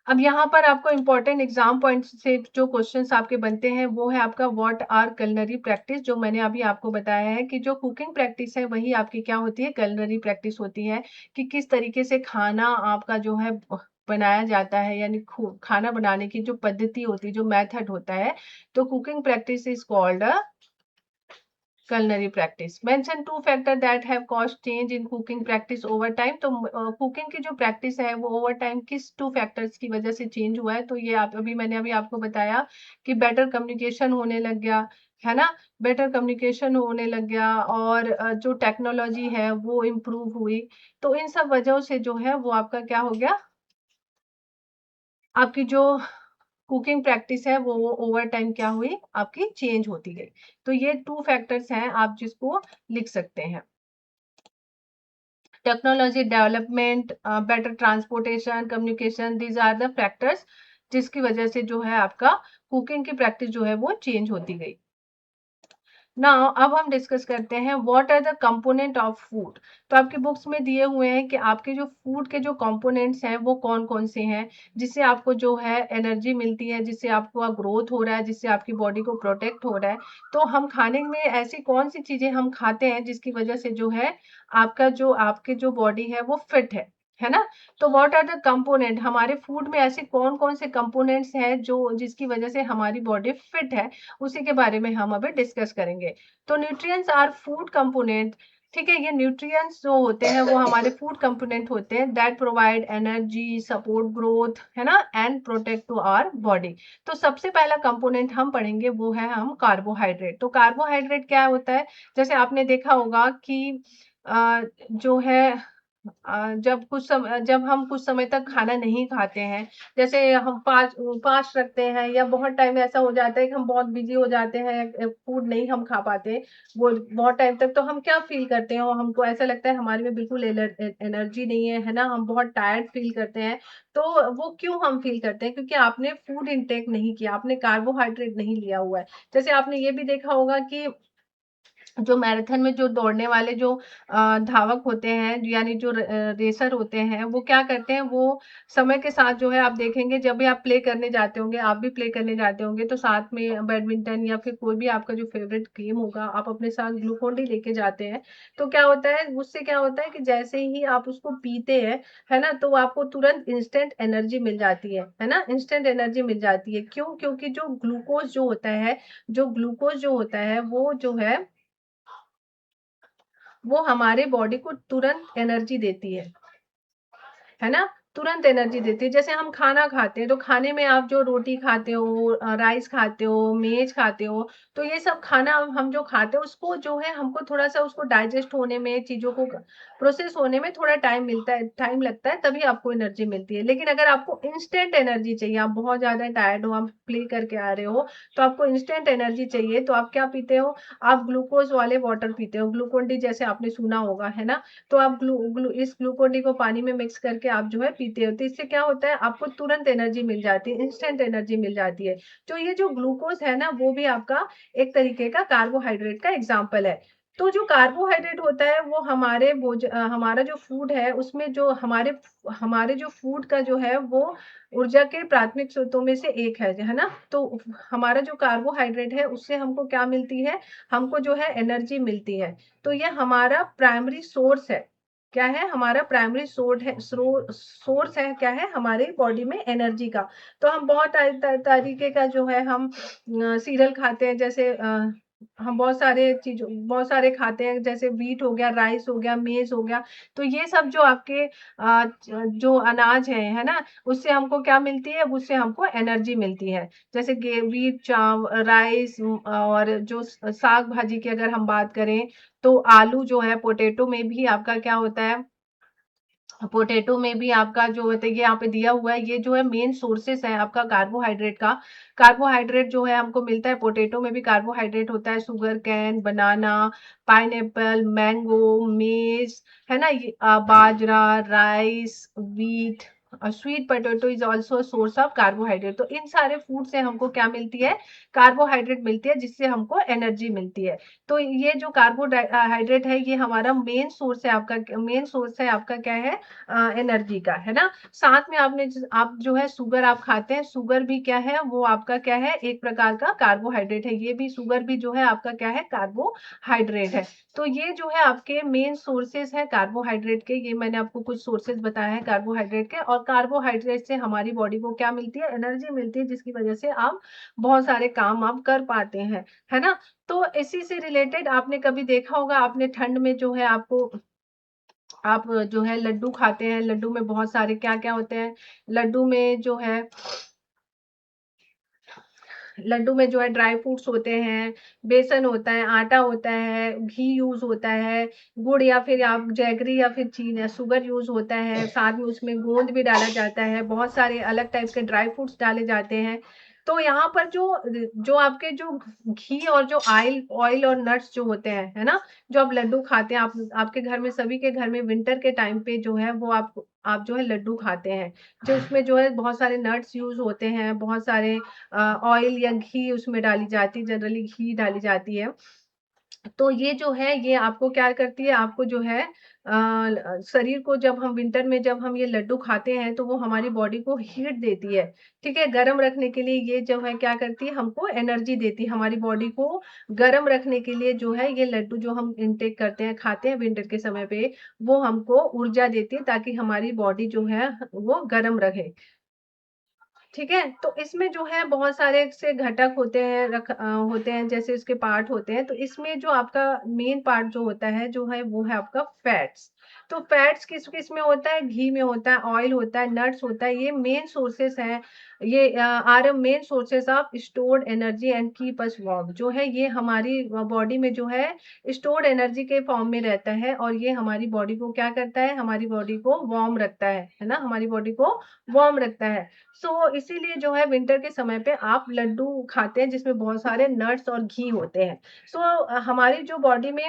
अब यहाँ पर आपको इम्पोर्टेंट एग्जाम पॉइंट से जो क्वेश्चंस आपके बनते हैं वो है आपका व्हाट आर culinary प्रैक्टिस, जो मैंने अभी आपको बताया है कि जो कुकिंग प्रैक्टिस है वही आपकी क्या होती है, culinary प्रैक्टिस होती है कि किस तरीके से खाना आपका जो है बनाया जाता है, यानी खाना बनाने की जो पद्धति होती है, जो मेथड होता है। तो cooking practice is called culinary practice. Mention two factors that have caused change in cooking practice over time. तो कुकिंग की जो प्रैक्टिस है वो ओवर टाइम किस टू फैक्टर्स की वजह से चेंज हुआ है, तो ये मैंने अभी आपको बताया कि बेटर कम्युनिकेशन होने लग गया, है ना? बेटर कम्युनिकेशन होने लग गया और जो टेक्नोलॉजी है वो इम्प्रूव हुई। तो इन सब वजहों से जो है वो आपका क्या हो गया, आपकी जो कुकिंग प्रैक्टिस है वो ओवर टाइम क्या हुई, आपकी चेंज होती गई। तो ये टू फैक्टर्स हैं आप जिसको लिख सकते हैं। Technology development, better transportation, communication, these are the factors जिसकी वजह से जो है आपका कुकिंग की प्रैक्टिस जो है वो चेंज होती गई। नाउ अब हम डिस्कस करते हैं what are the component of food. तो आपके बुक्स में दिए हुए हैं कि आपके जो फूड के जो कंपोनेंट्स हैं वो कौन-कौन से हैं, जिससे आपको जो है एनर्जी मिलती है, जिससे आपका ग्रोथ हो रहा है, जिससे आपकी बॉडी को प्रोटेक्ट हो रहा है। तो हम खाने में ऐसी कौन-सी चीज़ें हम खाते हैं जिसकी वजह से जो है आपके जो बॉडी है वो फिट है ना? तो व्हाट आर द कंपोनेंट, हमारे फूड में ऐसे कौन-कौन से कंपोनेंट्स हैं जो जिसकी वजह से हमारी बॉडी फिट है, उसी के बारे में हम अभी डिस्कस करेंगे। तो न्यूट्रिएंट्स आर फूड कंपोनेंट, ठीक है? ये न्यूट्रिएंट्स जो होते हैं वो हमारे फूड कंपोनेंट होते हैं that provide energy, support growth, है ना? And protect to our body. तो सबसे पहला कंपोनेंट हम पढ़ेंगे वो है हम कार्बोहाइड्रेट। तो कार्बोहाइड्रेट क्या होता है? जैसे आपने देखा होगा कि जो है जब हम कुछ समय तक खाना नहीं खाते हैं, जैसे हम फास्ट रखते हैं या बहुत टाइम ऐसा हो जाता है कि हम बहुत बिजी हो जाते हैं, फूड नहीं हम खा पाते वो बहुत टाइम तक, तो हम क्या फील करते हैं, और हमको ऐसा लगता है हमारे में बिल्कुल एनर्जी नहीं है ना? हम बहुत टायर्ड फील करते हैं। तो वो क्यों हम फील करते हैं? क्योंकि आपने फूड इंटेक नहीं किया, आपने कार्बोहाइड्रेट नहीं लिया हुआ है। जैसे आपने ये भी देखा होगा कि जो मैराथन में जो दौड़ने वाले जो धावक होते हैं, यानी जो रेसर होते हैं, वो क्या करते हैं, वो समय के साथ जो है आप देखेंगे, जब भी आप प्ले करने जाते होंगे, आप भी प्ले करने जाते होंगे, तो साथ में बैडमिंटन या फिर कोई भी आपका जो फेवरेट गेम होगा, आप अपने साथ ग्लूकोन डी लेके जाते हैं। तो क्या होता है, उससे क्या होता है कि जैसे ही आप उसको पीते हैं, है ना? तो आपको तुरंत इंस्टेंट एनर्जी मिल जाती है ना? इंस्टेंट एनर्जी मिल जाती है। क्यों? क्योंकि जो ग्लूकोज जो होता है वो जो है वो हमारे बॉडी को तुरंत एनर्जी देती है ना? तुरंत एनर्जी देती है। जैसे हम खाना खाते हैं, तो खाने में आप जो रोटी खाते हो, राइस खाते हो, मेज खाते हो, तो ये सब खाना हम जो खाते हैं उसको जो है हमको थोड़ा-सा उसको डाइजेस्ट होने में, चीज़ों को प्रोसेस होने में थोड़ा टाइम लगता है, तभी आपको एनर्जी मिलती है। लेकिन अगर आपको इंस्टेंट एनर्जी चाहिए, आप बहुत ज़्यादा टायर्ड हो, आप प्ले करके आ रहे हो, तो आपको इंस्टेंट एनर्जी चाहिए, तो आप क्या पीते हो? आप ग्लूकोज़ वाले वाटर पीते हो। ग्लूकोन डी जैसे आपने सुना होगा, है ना? तो आप इस ग्लूकोन डी को पानी में मिक्स करके आप जो है पीते हो, तो इससे क्या होता है, आपको तुरंत एनर्जी मिल जाती है, इंस्टेंट एनर्जी मिल जाती है। तो ये जो ग्लूकोज है ना, वो भी आपका एक तरीके का कार्बोहाइड्रेट का एग्जाम्पल है। तो जो कार्बोहाइड्रेट होता है वो हमारा जो फूड है उसमें जो हमारे हमारे जो फूड का जो है वो ऊर्जा के प्राथमिक स्रोतों में से एक है ना? तो हमारा जो कार्बोहाइड्रेट है उससे हमको क्या मिलती है, हमको जो है एनर्जी मिलती है। तो ये हमारा प्राइमरी सोर्स है। क्या है? हमारा प्राइमरी सोर्स है, क्या है? हमारी बॉडी में एनर्जी का। तो हम बहुत तरीके का जो है हम सीरियल खाते हैं, जैसे हम बहुत सारे खाते हैं, जैसे व्हीट हो गया, राइस हो गया, मेज़ हो गया। तो ये सब जो आपके जो अनाज है ना? उससे हमको क्या मिलती है? उससे हमको एनर्जी मिलती है। जैसे व्हीट, राइस, और जो साग-भाजी की अगर हम बात करें, तो आलू जो है, पोटैटो में भी आपका क्या होता है, पोटैटो में भी आपका जो होता है, ये यहाँ पे दिया हुआ है, ये जो है मेन सोर्सेस है आपका कार्बोहाइड्रेट का। कार्बोहाइड्रेट जो है हमको मिलता है, पोटैटो में भी कार्बोहाइड्रेट होता है, sugar cane, banana, pineapple, mango, maize, है ना? ये bajra, rice, wheat, sweet potato is also source of carbohydrate. तो इन सारे फूड से हमको क्या मिलती है? कार्बोहाइड्रेट मिलती है, जिससे हमको एनर्जी मिलती है। तो ये जो कार्बोहाइड्रेट है, ये हमारा मेन सोर्स है आपका क्या है, एनर्जी का, है ना? साथ में आप जो है शुगर आप खाते हैं, शुगर भी क्या है, वो आपका क्या है, एक प्रकार का कार्बोहाइड्रेट है। ये भी शुगर भी जो है आपका क्या है, कार्बोहाइड्रेट है। तो ये जो है आपके मेन सोर्सेस है कार्बोहाइड्रेट के। ये मैंने आपको कुछ सोर्सेस बताया है कार्बोहाइड्रेट के, और कार्बोहाइड्रेट से हमारी बॉडी को क्या मिलती है, एनर्जी मिलती है, जिसकी वजह से आप बहुत सारे काम आप कर पाते हैं, है ना? तो इसी से रिलेटेड आपने कभी देखा होगा, आपने ठंड में जो है आप जो है लड्डू खाते हैं, लड्डू में बहुत सारे क्या-क्या होते हैं, लड्डू में जो है लड्डू में जो है ड्राई फ्रूट्स होते हैं, बेसन होता है, आटा होता है, घी यूज़ होता है, गुड़ या फिर आप जैगरी या फिर शुगर यूज़ होता है, साथ में उसमें गोंद भी डाला जाता है, बहुत सारे अलग टाइप के ड्राई फ्रूट्स डाले जाते हैं। तो यहाँ पर जो आपके जो घी और जो ऑयल ऑयल और नट्स जो होते हैं, है ना? जो आप लड्डू खाते हैं, आप आपके घर में, सभी के घर में विंटर के टाइम पे जो है वो आप जो है लड्डू खाते हैं। जो उसमें जो है बहुत सारे नट्स यूज़ होते हैं, बहुत सारे ऑयल या घी उसमें डाली जाती है, जनरली घी डाली जाती है। तो ये जो है ये आपको क्या करती है, आपको जो है शरीर को, जब हम ये लड्डू खाते हैं तो वो हमारी बॉडी को हीट देती है, ठीक है? गरम रखने के लिए ये जो है क्या करती है, हमको एनर्जी देती है। हमारी बॉडी को गरम रखने के लिए जो है ये लड्डू जो हम इनटेक करते हैं, खाते हैं विंटर के समय पे, वो हमको ऊर्जा देती है, ताकि हमारी बॉडी जो है वो गरम रहे। ठीक है? तो इसमें जो है बहुत सारे से घटक होते हैं, जैसे इसके पार्ट होते हैं। तो इसमें जो आपका मेन पार्ट जो होता है, जो है वो है आपका फैट्स। तो फैट्स किस-किस में होता है? घी में होता है, ऑयल होता है, नट्स होता है। ये मेन सोर्सेस हैं। ये are main sources of stored energy and keep us warm. जो है ये हमारी बॉडी में जो है स्टोर्ड एनर्जी के फॉर्म में रहता है, और ये हमारी बॉडी को क्या करता है? हमारी बॉडी को वार्म रखता है ना? हमारी बॉडी को वार्म रखता है। इसीलिए जो है विंटर के समय पे आप लड्डू खाते हैं, जिसमें बहुत सारे नट्स और घी होते हैं। हमारी जो बॉडी में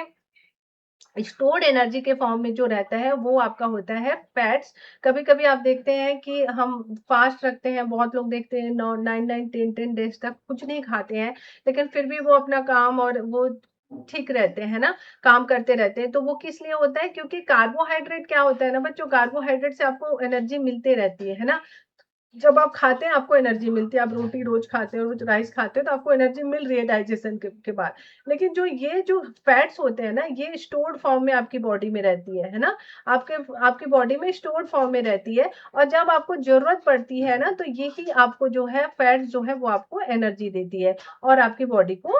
स्टोर्ड एनर्जी के फॉर्म में जो रहता है वो आपका होता है फैट्स। कभी-कभी आप देखते हैं कि हम फास्ट रखते हैं, बहुत लोग देखते हैं 9 10 डेज़ तक कुछ नहीं खाते हैं, लेकिन फिर भी वो अपना काम और वो ठीक रहते हैं ना, काम करते रहते हैं। तो वो किस लिए होता है? क्योंकि कार्बोहाइड्रेट क्या होता है ना बच्चों, कार्बोहाइड्रेट से आपको एनर्जी मिलती रहती है ना? जब आप खाते हैं आपको एनर्जी मिलती है, आप रोटी रोज़ खाते हो, रोज़ राइस खाते हो, तो आपको एनर्जी मिल रही है डाइजेशन के बाद। लेकिन जो फैट्स होते हैं ना, ये स्टोर्ड फॉर्म में आपकी बॉडी में रहती है ना? आपके आपकी बॉडी में स्टोर्ड फॉर्म में रहती है, और जब आपको ज़रूरत पड़ती है ना, तो यही आपको जो है फैट्स जो है वो आपको एनर्जी देती है, और आपकी बॉडी को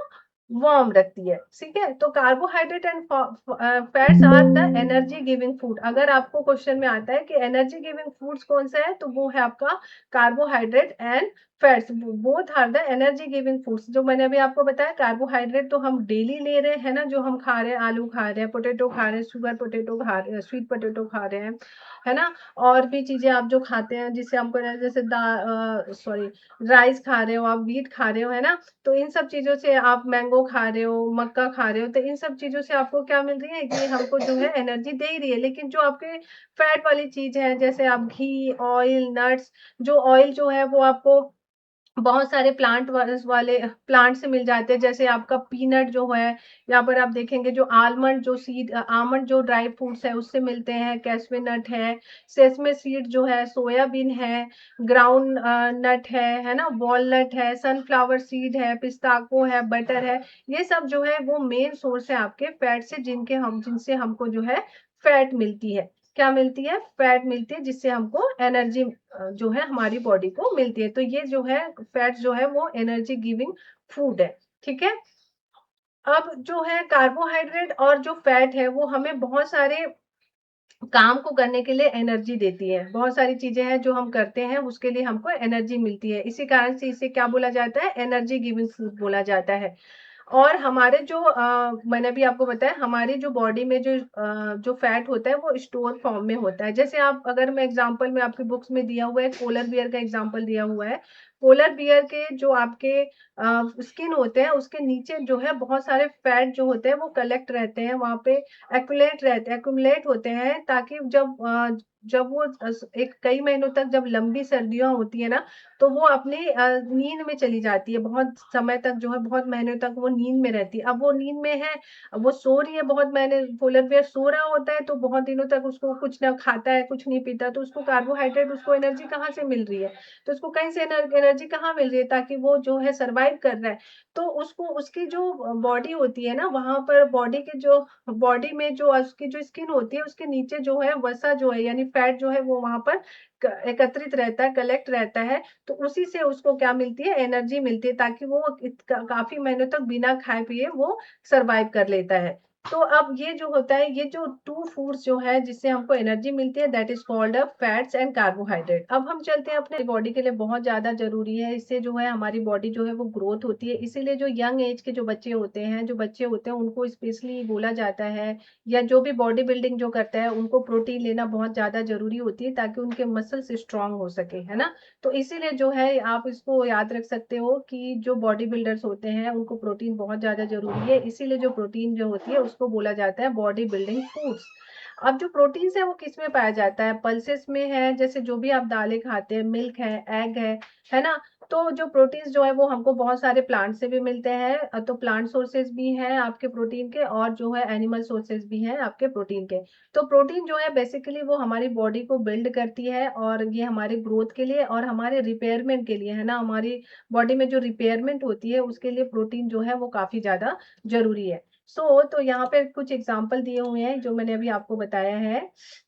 वार्म रखती है, ठीक है। तो carbohydrate and fats are the energy giving food. अगर आपको क्वेश्चन में आता है कि एनर्जी गिविंग फूड्स कौन सा है, तो वो है आपका carbohydrate and fats, both are the energy giving foods. जो मैंने अभी आपको बताया, कार्बोहाइड्रेट तो हम डेली ले रहे हैं ना, जो हम खा रहे हैं, आलू खा रहे हैं, पोटेटो खा रहे हैं, शुगर पोटेटो खा रहे हैं, स्वीट पोटेटो खा रहे हैं, है ना। और भी चीजें आप जो खाते हैं, जिससे हमको जैसे सॉरी, राइस खा रहे हो आप, व्हीट खा रहे हो, है ना। तो इन सब चीज़ों से आप मैंगो खा रहे हो, मक्का खा रहे हो, तो इन सब चीज़ों से आपको क्या मिल रही है, ये हमको जो है एनर्जी दे ही रही है। लेकिन जो आपके फैट वाली चीज़ है, जैसे आप घी, ऑयल, नट्स, जो ऑयल जो है वो आपको बहुत सारे प्लांट वाले प्लांट से मिल जाते हैं। जैसे आपका पीनट जो है, यहाँ पर आप देखेंगे जो आलमंड जो सीड, आमंड जो ड्राई फ्रूट्स है उससे मिलते हैं, कैशवे नट है, सेसमे सीड जो है, सोयाबीन है, ग्राउंड नट है ना, वॉलनट है, सनफ्लावर सीड है, पिस्ताको है, बटर है। ये सब जो है वो मेन सोर्स है आपके फैट से, जिनसे हमको जो है फैट मिलती है। क्या मिलती है? फैट मिलती है, जिससे हमको एनर्जी जो है हमारी बॉडी को मिलती है। तो ये जो है फैट जो है वो एनर्जी गिविंग फूड है, ठीक है। अब जो है कार्बोहाइड्रेट और जो फैट है वो हमें बहुत सारे काम को करने के लिए एनर्जी देती है। बहुत सारी चीजें हैं जो हम करते हैं, उसके लिए हमको एनर्जी मिलती है। इसी कारण से इसे क्या बोला जाता है? एनर्जी गिविंग फूड बोला जाता है। और हमारे जो मैंने भी आपको बताया, हमारी जो बॉडी में जो फैट होता है वो स्टोर फॉर्म में होता है। जैसे आप, अगर मैं एग्जांपल में आपकी बुक्स में दिया हुआ है, पोलर बियर का एग्जांपल दिया हुआ है। पोलर बियर के जो आपके स्किन होते हैं, उसके नीचे जो है बहुत सारे फैट जो होते हैं वो कलेक्ट रहते हैं वहां पे, एक्यूमुलेट होते हैं, ताकि जब वो एक कई महीनों तक, जब लंबी सर्दियां होती है ना, तो वो अपनी नींद में चली जाती है। बहुत समय तक जो है, बहुत महीनों तक वो नींद में रहती है। अब वो नींद में है, अब वो सो रही है, बहुत महीने पोलर बेयर सो रहा होता है, तो बहुत दिनों तक उसको कुछ ना खाता है, कुछ नहीं पीता, तो उसको कार्बोहाइड्रेट, उसको एनर्जी कहाँ से मिल रही है? तो उसको कहीं से एनर्जी कहाँ मिल रही है, ताकि वो जो है सर्वाइव कर रहा है। तो उसको, उसकी जो बॉडी होती है ना, वहां पर बॉडी में जो उसकी जो स्किन होती है, उसके नीचे जो है वसा जो है, यानी फैट जो है, वो वहां पर एकत्रित रहता है, कलेक्ट रहता है। तो उसी से उसको क्या मिलती है? एनर्जी मिलती है, ताकि वो काफी महीनों तक बिना खाए पिए वो सरवाइव कर लेता है। तो अब ये जो होता है, ये जो टू फूड्स जो है जिससे हमको एनर्जी मिलती है, that is called a fats and carbohydrate. अब हम चलते हैं, अपने बॉडी के लिए बहुत ज्यादा जरूरी है। इससे जो है हमारी बॉडी जो है वो ग्रोथ होती है। इसीलिए जो यंग एज के जो बच्चे होते हैं उनको स्पेशली बोला जाता है, या जो भी बॉडी बिल्डिंग जो करता है, उनको प्रोटीन लेना बहुत ज्यादा जरूरी होती है, ताकि उनके मसल्स स्ट्रांग हो सके, है ना। तो इसीलिए जो है आप इसको याद रख सकते हो कि जो बॉडी बिल्डर्स होते हैं उनको प्रोटीन बहुत ज्यादा जरूरी है। इसीलिए जो प्रोटीन जो होती है उसको बोला जाता है बॉडी बिल्डिंग फूड्स। अब जो प्रोटीन है वो किस में पाया जाता है? पल्सेस में है, जैसे जो भी आप दालें खाते हैं, मिल्क है, एग है ना। तो जो प्रोटीन्स जो है वो हमको बहुत सारे प्लांट से भी मिलते हैं। तो प्लांट सोर्सेज भी हैं आपके प्रोटीन के, और जो है एनिमल सोर्सेज भी हैं आपके प्रोटीन के। तो प्रोटीन जो है बेसिकली वो हमारी बॉडी को बिल्ड करती है, और ये हमारे ग्रोथ के लिए और हमारे रिपेयरमेंट के लिए, है ना, हमारी बॉडी में जो रिपेयरमेंट होती है उसके लिए प्रोटीन जो है वो काफी ज्यादा जरूरी है। तो यहाँ पे कुछ एग्जाम्पल दिए हुए हैं जो मैंने अभी आपको बताया है,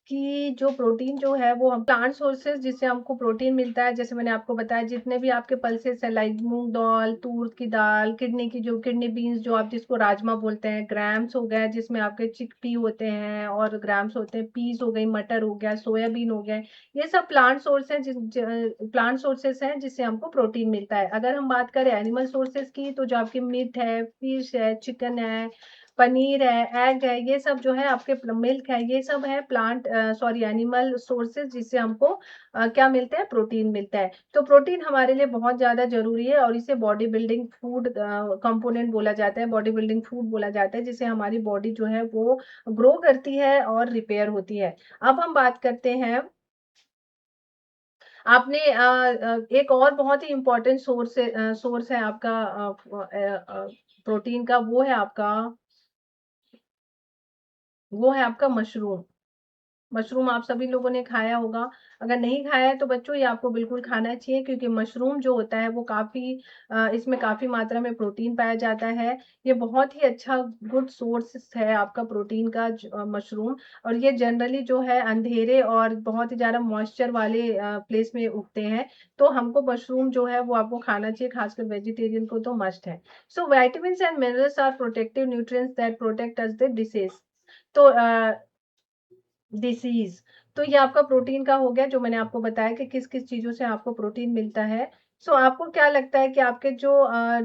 कि जो प्रोटीन जो है वो हम प्लांट सोर्सेज जिससे हमको प्रोटीन मिलता है। जैसे मैंने आपको बताया, जितने भी आपके पल्सेस है, लाइक मूंग दाल, तूर की दाल, किडनी बीन्स जो आप जिसको राजमा बोलते हैं, ग्राम्स हो गए जिसमें आपके चिकपी होते हैं, और ग्राम्स होते हैं, पीस हो गई, मटर हो गया, सोयाबीन हो गए। ये सब प्लांट सोर्सेस हैं जिससे हमको प्रोटीन मिलता है। अगर हम बात करें एनिमल सोर्सेस की, तो जो आपकी मीट है, फिश है, चिकन है, पनीर है, एग है, ये सब जो है आपके, मिल्क है, ये सब है प्लांट सॉरी एनिमल सोर्सेज, जिससे हमको क्या मिलता है? प्रोटीन मिलता है। तो प्रोटीन हमारे लिए बहुत ज्यादा जरूरी है, और इसे बॉडी बिल्डिंग फूड कंपोनेंट बोला जाता है, बॉडी बिल्डिंग फूड बोला जाता है, जिससे हमारी बॉडी जो है वो ग्रो करती है और रिपेयर होती है। अब हम बात करते हैं, आपने एक और बहुत ही इम्पोर्टेंट सोर्स है आपका प्रोटीन का, वो है आपका मशरूम। मशरूम आप सभी लोगों ने खाया होगा। अगर नहीं खाया है तो बच्चों ये आपको बिल्कुल खाना चाहिए, क्योंकि मशरूम जो होता है वो इसमें काफ़ी मात्रा में प्रोटीन पाया जाता है। ये बहुत ही अच्छा गुड सोर्स है आपका प्रोटीन का मशरूम। और ये जनरली जो है अंधेरे और बहुत ही ज़्यादा मॉइस्चर वाले प्लेस में उगते हैं। तो हमको मशरूम जो है वो आपको खाना चाहिए, खासकर वेजिटेरियन को तो मस्ट है। So vitamins and minerals are protective nutrients that protect us the disease. तो डिसीज। तो ये आपका प्रोटीन का हो गया, जो मैंने आपको बताया कि किस-किस चीज़ों से आपको प्रोटीन मिलता है। सो आपको क्या लगता है कि आपके जो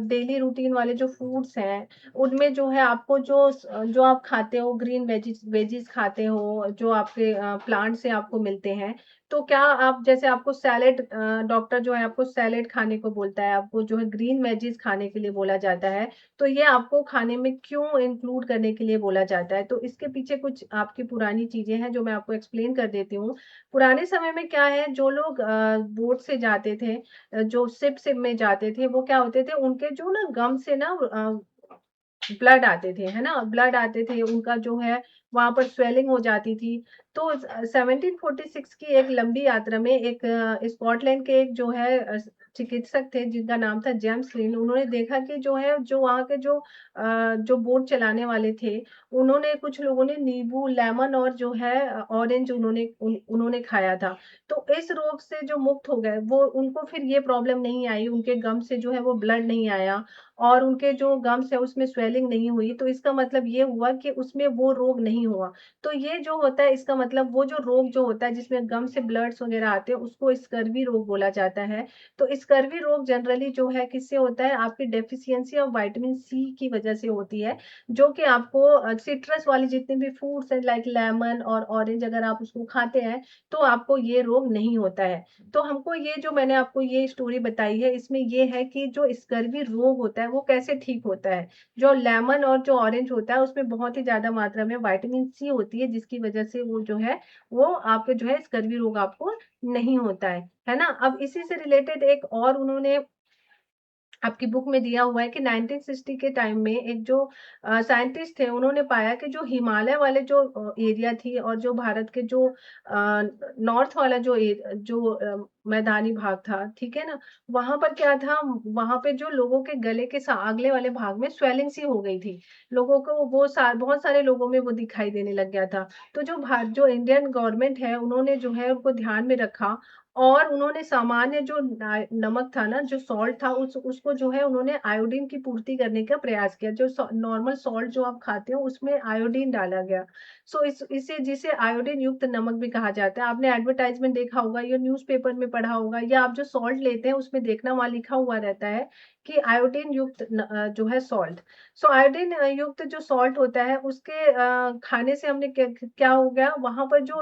डेली रूटीन वाले जो फूड्स हैं, उनमें जो है आपको जो आप खाते हो, ग्रीन वेजिस खाते हो, जो आपके प्लांट से आपको मिलते हैं, तो क्या आप जैसे आपको सैलेड डॉक्टर जो है आपको सैलेड खाने को बोलता है, आपको जो है ग्रीन वेजिस खाने के लिए बोला जाता है, तो ये आपको खाने में क्यों इंक्लूड करने के लिए बोला जाता है? तो इसके पीछे कुछ आपकी पुरानी चीज़ें हैं जो मैं आपको एक्सप्लेन कर देती हूँ। पुराने समय में क्या है, जो लोग बोट से जाते थे, जो शिप में जाते थे, वो क्या होते थे, उनके जो ना गम से ना ब्लड आते थे, है ना? ब्लड आते थे, उनका जो है वहाँ पर स्वेलिंग हो जाती थी। तो 1746 की एक लंबी यात्रा में एक स्कॉटलैंड के एक जो है चिकित्सक थे जिनका नाम था जेम्स लिन। उन्होंने देखा कि जो है जो वहाँ के जो बोट चलाने वाले थे, उन्होंने कुछ लोगों ने नींबू, लेमन और जो है ऑरेंज उन्होंने खाया था। तो इस रोग से जो मुक्त हो गए, वो उनको फिर ये प्रॉब्लम नहीं आई, उनके गम से जो है वो ब्लड नहीं आया और उनके जो गम्स है उसमें स्वेलिंग नहीं हुई, तो इसका मतलब ये हुआ कि उसमें वो रोग नहीं हुआ। तो ये जो होता है इसका मतलब वो जो रोग जो होता है जिसमें गम से ब्लड्स वगैरह आते हैं उसको स्कर्वी रोग बोला जाता है। तो स्कर्वी रोग जनरली जो है किससे होता है, आपकी डेफिशिएंसी ऑफ विटामिन सी की वजह से होती है, जो कि आपको सिट्रस वाली जितने भी फ्रूट्स हैं लाइक लेमन और ऑरेंज अगर आप उसको खाते हैं, तो आपको ये रोग नहीं होता है। तो हमको ये जो मैंने आपको ये स्टोरी बताई है, इसमें ये है कि जो स्कर्वी रोग होता है, वो कैसे ठीक होता है। जो लेमन और जो ऑरेंज होता है, उसमें बहुत ही ज़्यादा मात्रा में विटामिन सी होती है, जिसकी वजह से वो जो है, वो आपके जो है स्कर्वी रोग आपको नहीं होता है ना? अब इसी से रिलेटेड एक और उन्होंने आपकी बुक में दिया हुआ है कि 1960 के टाइम में एक जो साइंटिस्ट थे, उन्होंने पाया कि जो हिमालय वाले जो एरिया थी और जो भारत के जो नॉर्थ वाला मैदानी भाग था, ठीक है ना? वहाँ पर क्या था, वहाँ पे जो लोगों के गले के अगले वाले भाग में स्वेलिंग सी हो गई थी। लोगों को बहुत सारे लोगों में वो दिखाई देने लग गया था। तो जो इंडियन गवर्नमेंट है, उन्होंने जो है उनको ध्यान में रखा और उन्होंने सामान्य जो नमक था ना, जो सॉल्ट था उसको जो है उन्होंने आयोडीन की पूर्ति करने का प्रयास किया। जो नॉर्मल सॉल्ट जो आप खाते हो उसमें आयोडीन डाला गया। सो इसे जिसे आयोडीन युक्त नमक भी कहा जाता है। आपने एडवर्टाइज़मेंट देखा होगा या न्यूज़पेपर में पढ़ा होगा या आप जो सॉल्ट लेते हैं उसमें देखना वहाँ लिखा हुआ रहता है कि आयोडीन युक्त जो है सॉल्ट। सो आयोडीन युक्त जो सॉल्ट होता है उसके खाने से हमने क्या क्या हो गया, वहाँ पर जो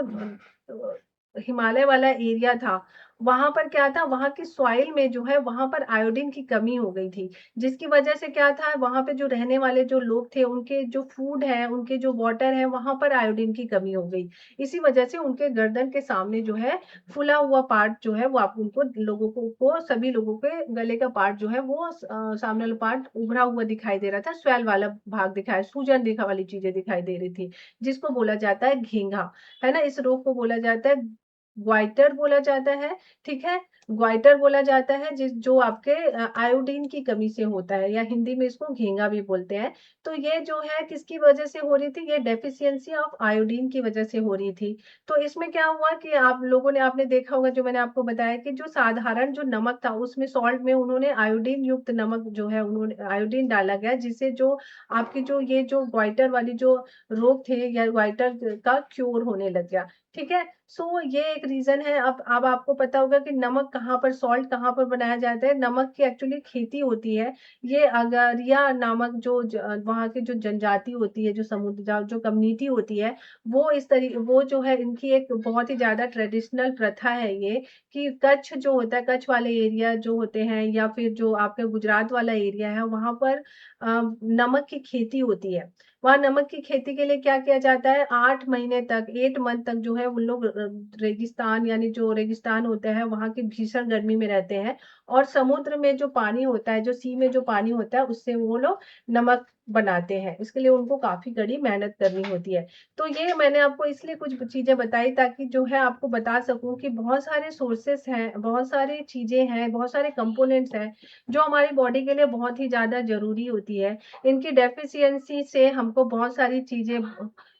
हिमालय वाला एरिया था, वहाँ पर क्या था, वहाँ की सॉइल में जो है वहाँ पर आयोडीन की कमी हो गई थी। जिसकी वजह से क्या था, वहाँ पे जो रहने वाले जो लोग थे, उनके जो फूड है, उनके जो वाटर है, वहाँ पर आयोडीन की कमी हो गई। इसी वजह से उनके गर्दन के सामने जो है फूला हुआ पार्ट जो है वो आप उनको लोगों को सभी लोगों के गले का पार्ट जो है वो सामने वाला पार्ट उभरा हुआ दिखाई दे रहा था, स्वेल वाला भाग सूजन रेखा वाली चीज़ें दिखाई दे रही थी, जिसको बोला जाता है घेंघा, है ना? इस रोग को बोला जाता है ग्वाइटर बोला जाता है, ठीक है? ग्वाइटर बोला जाता है जो आपके आयोडीन की कमी से होता है या हिंदी में इसको घेंघा भी बोलते हैं। तो ये जो है किसकी वजह से हो रही थी? ये डेफिशिएंसी ऑफ आयोडीन की वजह से हो रही थी। तो इसमें क्या हुआ कि आपने देखा होगा जो मैंने आपको बताया कि जो साधारण जो नमक था उसमें सॉल्ट में उन्होंने आयोडीन युक्त नमक जो है उन्होंने आयोडीन डाला गया, जिससे जो आपकी जो ग्वाइटर वाली जो रोग थे या ग्वाइटर का क्यूर होने लग गया। ठीक है? सो ये एक रीज़न है। अब आपको पता होगा कि नमक कहाँ पर सॉल्ट कहाँ पर बनाया जाता है। नमक की एक्चुअली खेती होती है। ये अगारिया नामक वहाँ की जो जनजाति होती है, जो समुदाय जो कम्युनिटी होती है, वो जो है इनकी एक बहुत ही ज़्यादा ट्रेडिशनल प्रथा है ये कि कच्छ जो होता है, कच्छ वाले एरिया जो होते हैं या फिर जो आपका गुजरात वाला एरिया है, वहाँ पर नमक की खेती होती है। वहाँ नमक की खेती के लिए क्या किया जाता है, 8 महीने तक 8 मंथ तक जो है उन लोग रेगिस्तान यानी जो रेगिस्तान होता है वहाँ की भीषण गर्मी में रहते हैं और समुद्र में जो पानी होता है, जो सी में जो पानी होता है, उससे वो लोग नमक बनाते हैं। इसके लिए उनको काफ़ी कड़ी मेहनत करनी होती है। तो ये मैंने आपको इसलिए कुछ चीज़ें बताई ताकि जो है आपको बता सकूँ कि बहुत सारे सोर्सेस हैं, बहुत सारी चीज़ें हैं, बहुत सारे कंपोनेंट्स हैं, जो हमारी बॉडी के लिए बहुत ही ज़्यादा ज़रूरी होती है। इनकी डेफ़िशिएंसी से हमको बहुत सारी चीज़ें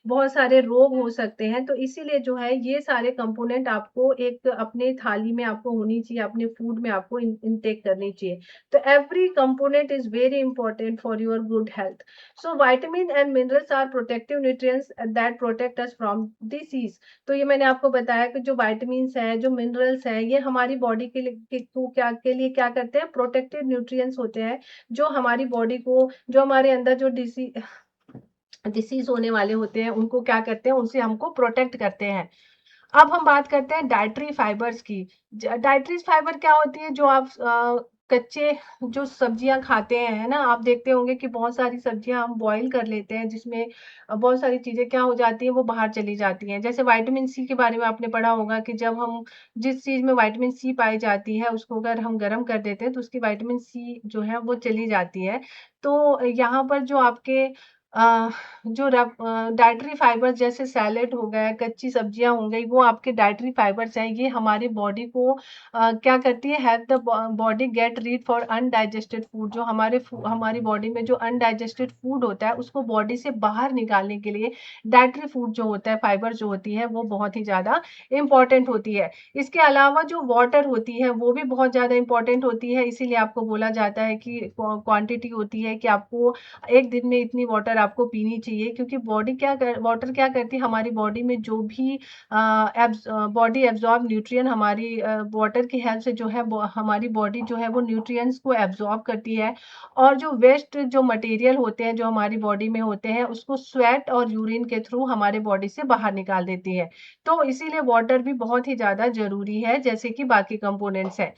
बहुत सारे रोग हो सकते हैं, तो इसीलिए जो है ये सारे कंपोनेंट आपको एक अपने थाली में आपको होनी चाहिए, अपने फूड में आपको इनटेक करनी चाहिए। तो every component is very important for your good health. So vitamin and minerals are protective nutrients that protect us from disease. तो ये मैंने आपको बताया कि जो vitamins हैं, जो minerals हैं, ये हमारी बॉडी के लिए के लिए क्या करते हैं, प्रोटेक्टिव न्यूट्रिएंट्स होते हैं, जो हमारी बॉडी को, जो हमारे अंदर जो डिसीज होने वाले होते हैं, उनको क्या करते हैं, उनसे हमको प्रोटेक्ट करते हैं। अब हम बात करते हैं डाइटरी फाइबर्स की। डाइटरी फाइबर क्या होती है, जो आप कच्चे जो सब्जियां खाते हैं, है ना, आप देखते होंगे कि बहुत सारी सब्जियां हम बॉईल कर लेते हैं, जिसमें बहुत सारी चीजें क्या हो जाती है, वो बाहर चली जाती हैं। जैसे विटामिन सी के बारे में आपने पढ़ा होगा कि जब हम जिस चीज में विटामिन सी पाई जाती है, उसको अगर हम गर्म कर देते हैं तो उसकी विटामिन सी जो है वो चली जाती है। तो यहाँ पर जो आपके अ, जो डाइटरी फाइबर्स जैसे सैलेड हो गया, कच्ची सब्जियाँ हो गई, वो आपके डाइटरी फाइबर्स हैं। ये हमारी बॉडी को क्या करती है, help the body get rid for undigested food. जो हमारी बॉडी में जो अनडाइजेस्टेड फूड होता है, उसको बॉडी से बाहर निकालने के लिए डाइटरी फूड जो होता है, फाइबर जो होती है, वो बहुत ही ज़्यादा इम्पोर्टेंट होती है। इसके अलावा जो वाटर होती है, वो भी बहुत ज़्यादा इम्पोर्टेंट होती है। इसीलिए आपको बोला जाता है कि क्वांटिटी होती है कि आपको एक दिन में इतनी वाटर आपको पीनी चाहिए, क्योंकि वाटर क्या करती है, हमारी बॉडी में जो भी बॉडी एब्जॉर्ब न्यूट्रिएंट हमारी वाटर की हेल्प से जो है हमारी बॉडी जो है वो न्यूट्रिएंट्स को एब्जॉर्ब करती है, और जो वेस्ट जो मटेरियल होते हैं, जो हमारी बॉडी में होते हैं, उसको स्वेट और यूरिन के थ्रू हमारे बॉडी से बाहर निकाल देती है। तो इसीलिए वाटर भी बहुत ही ज़्यादा ज़रूरी है, जैसे कि बाकी कंपोनेंट्स हैं।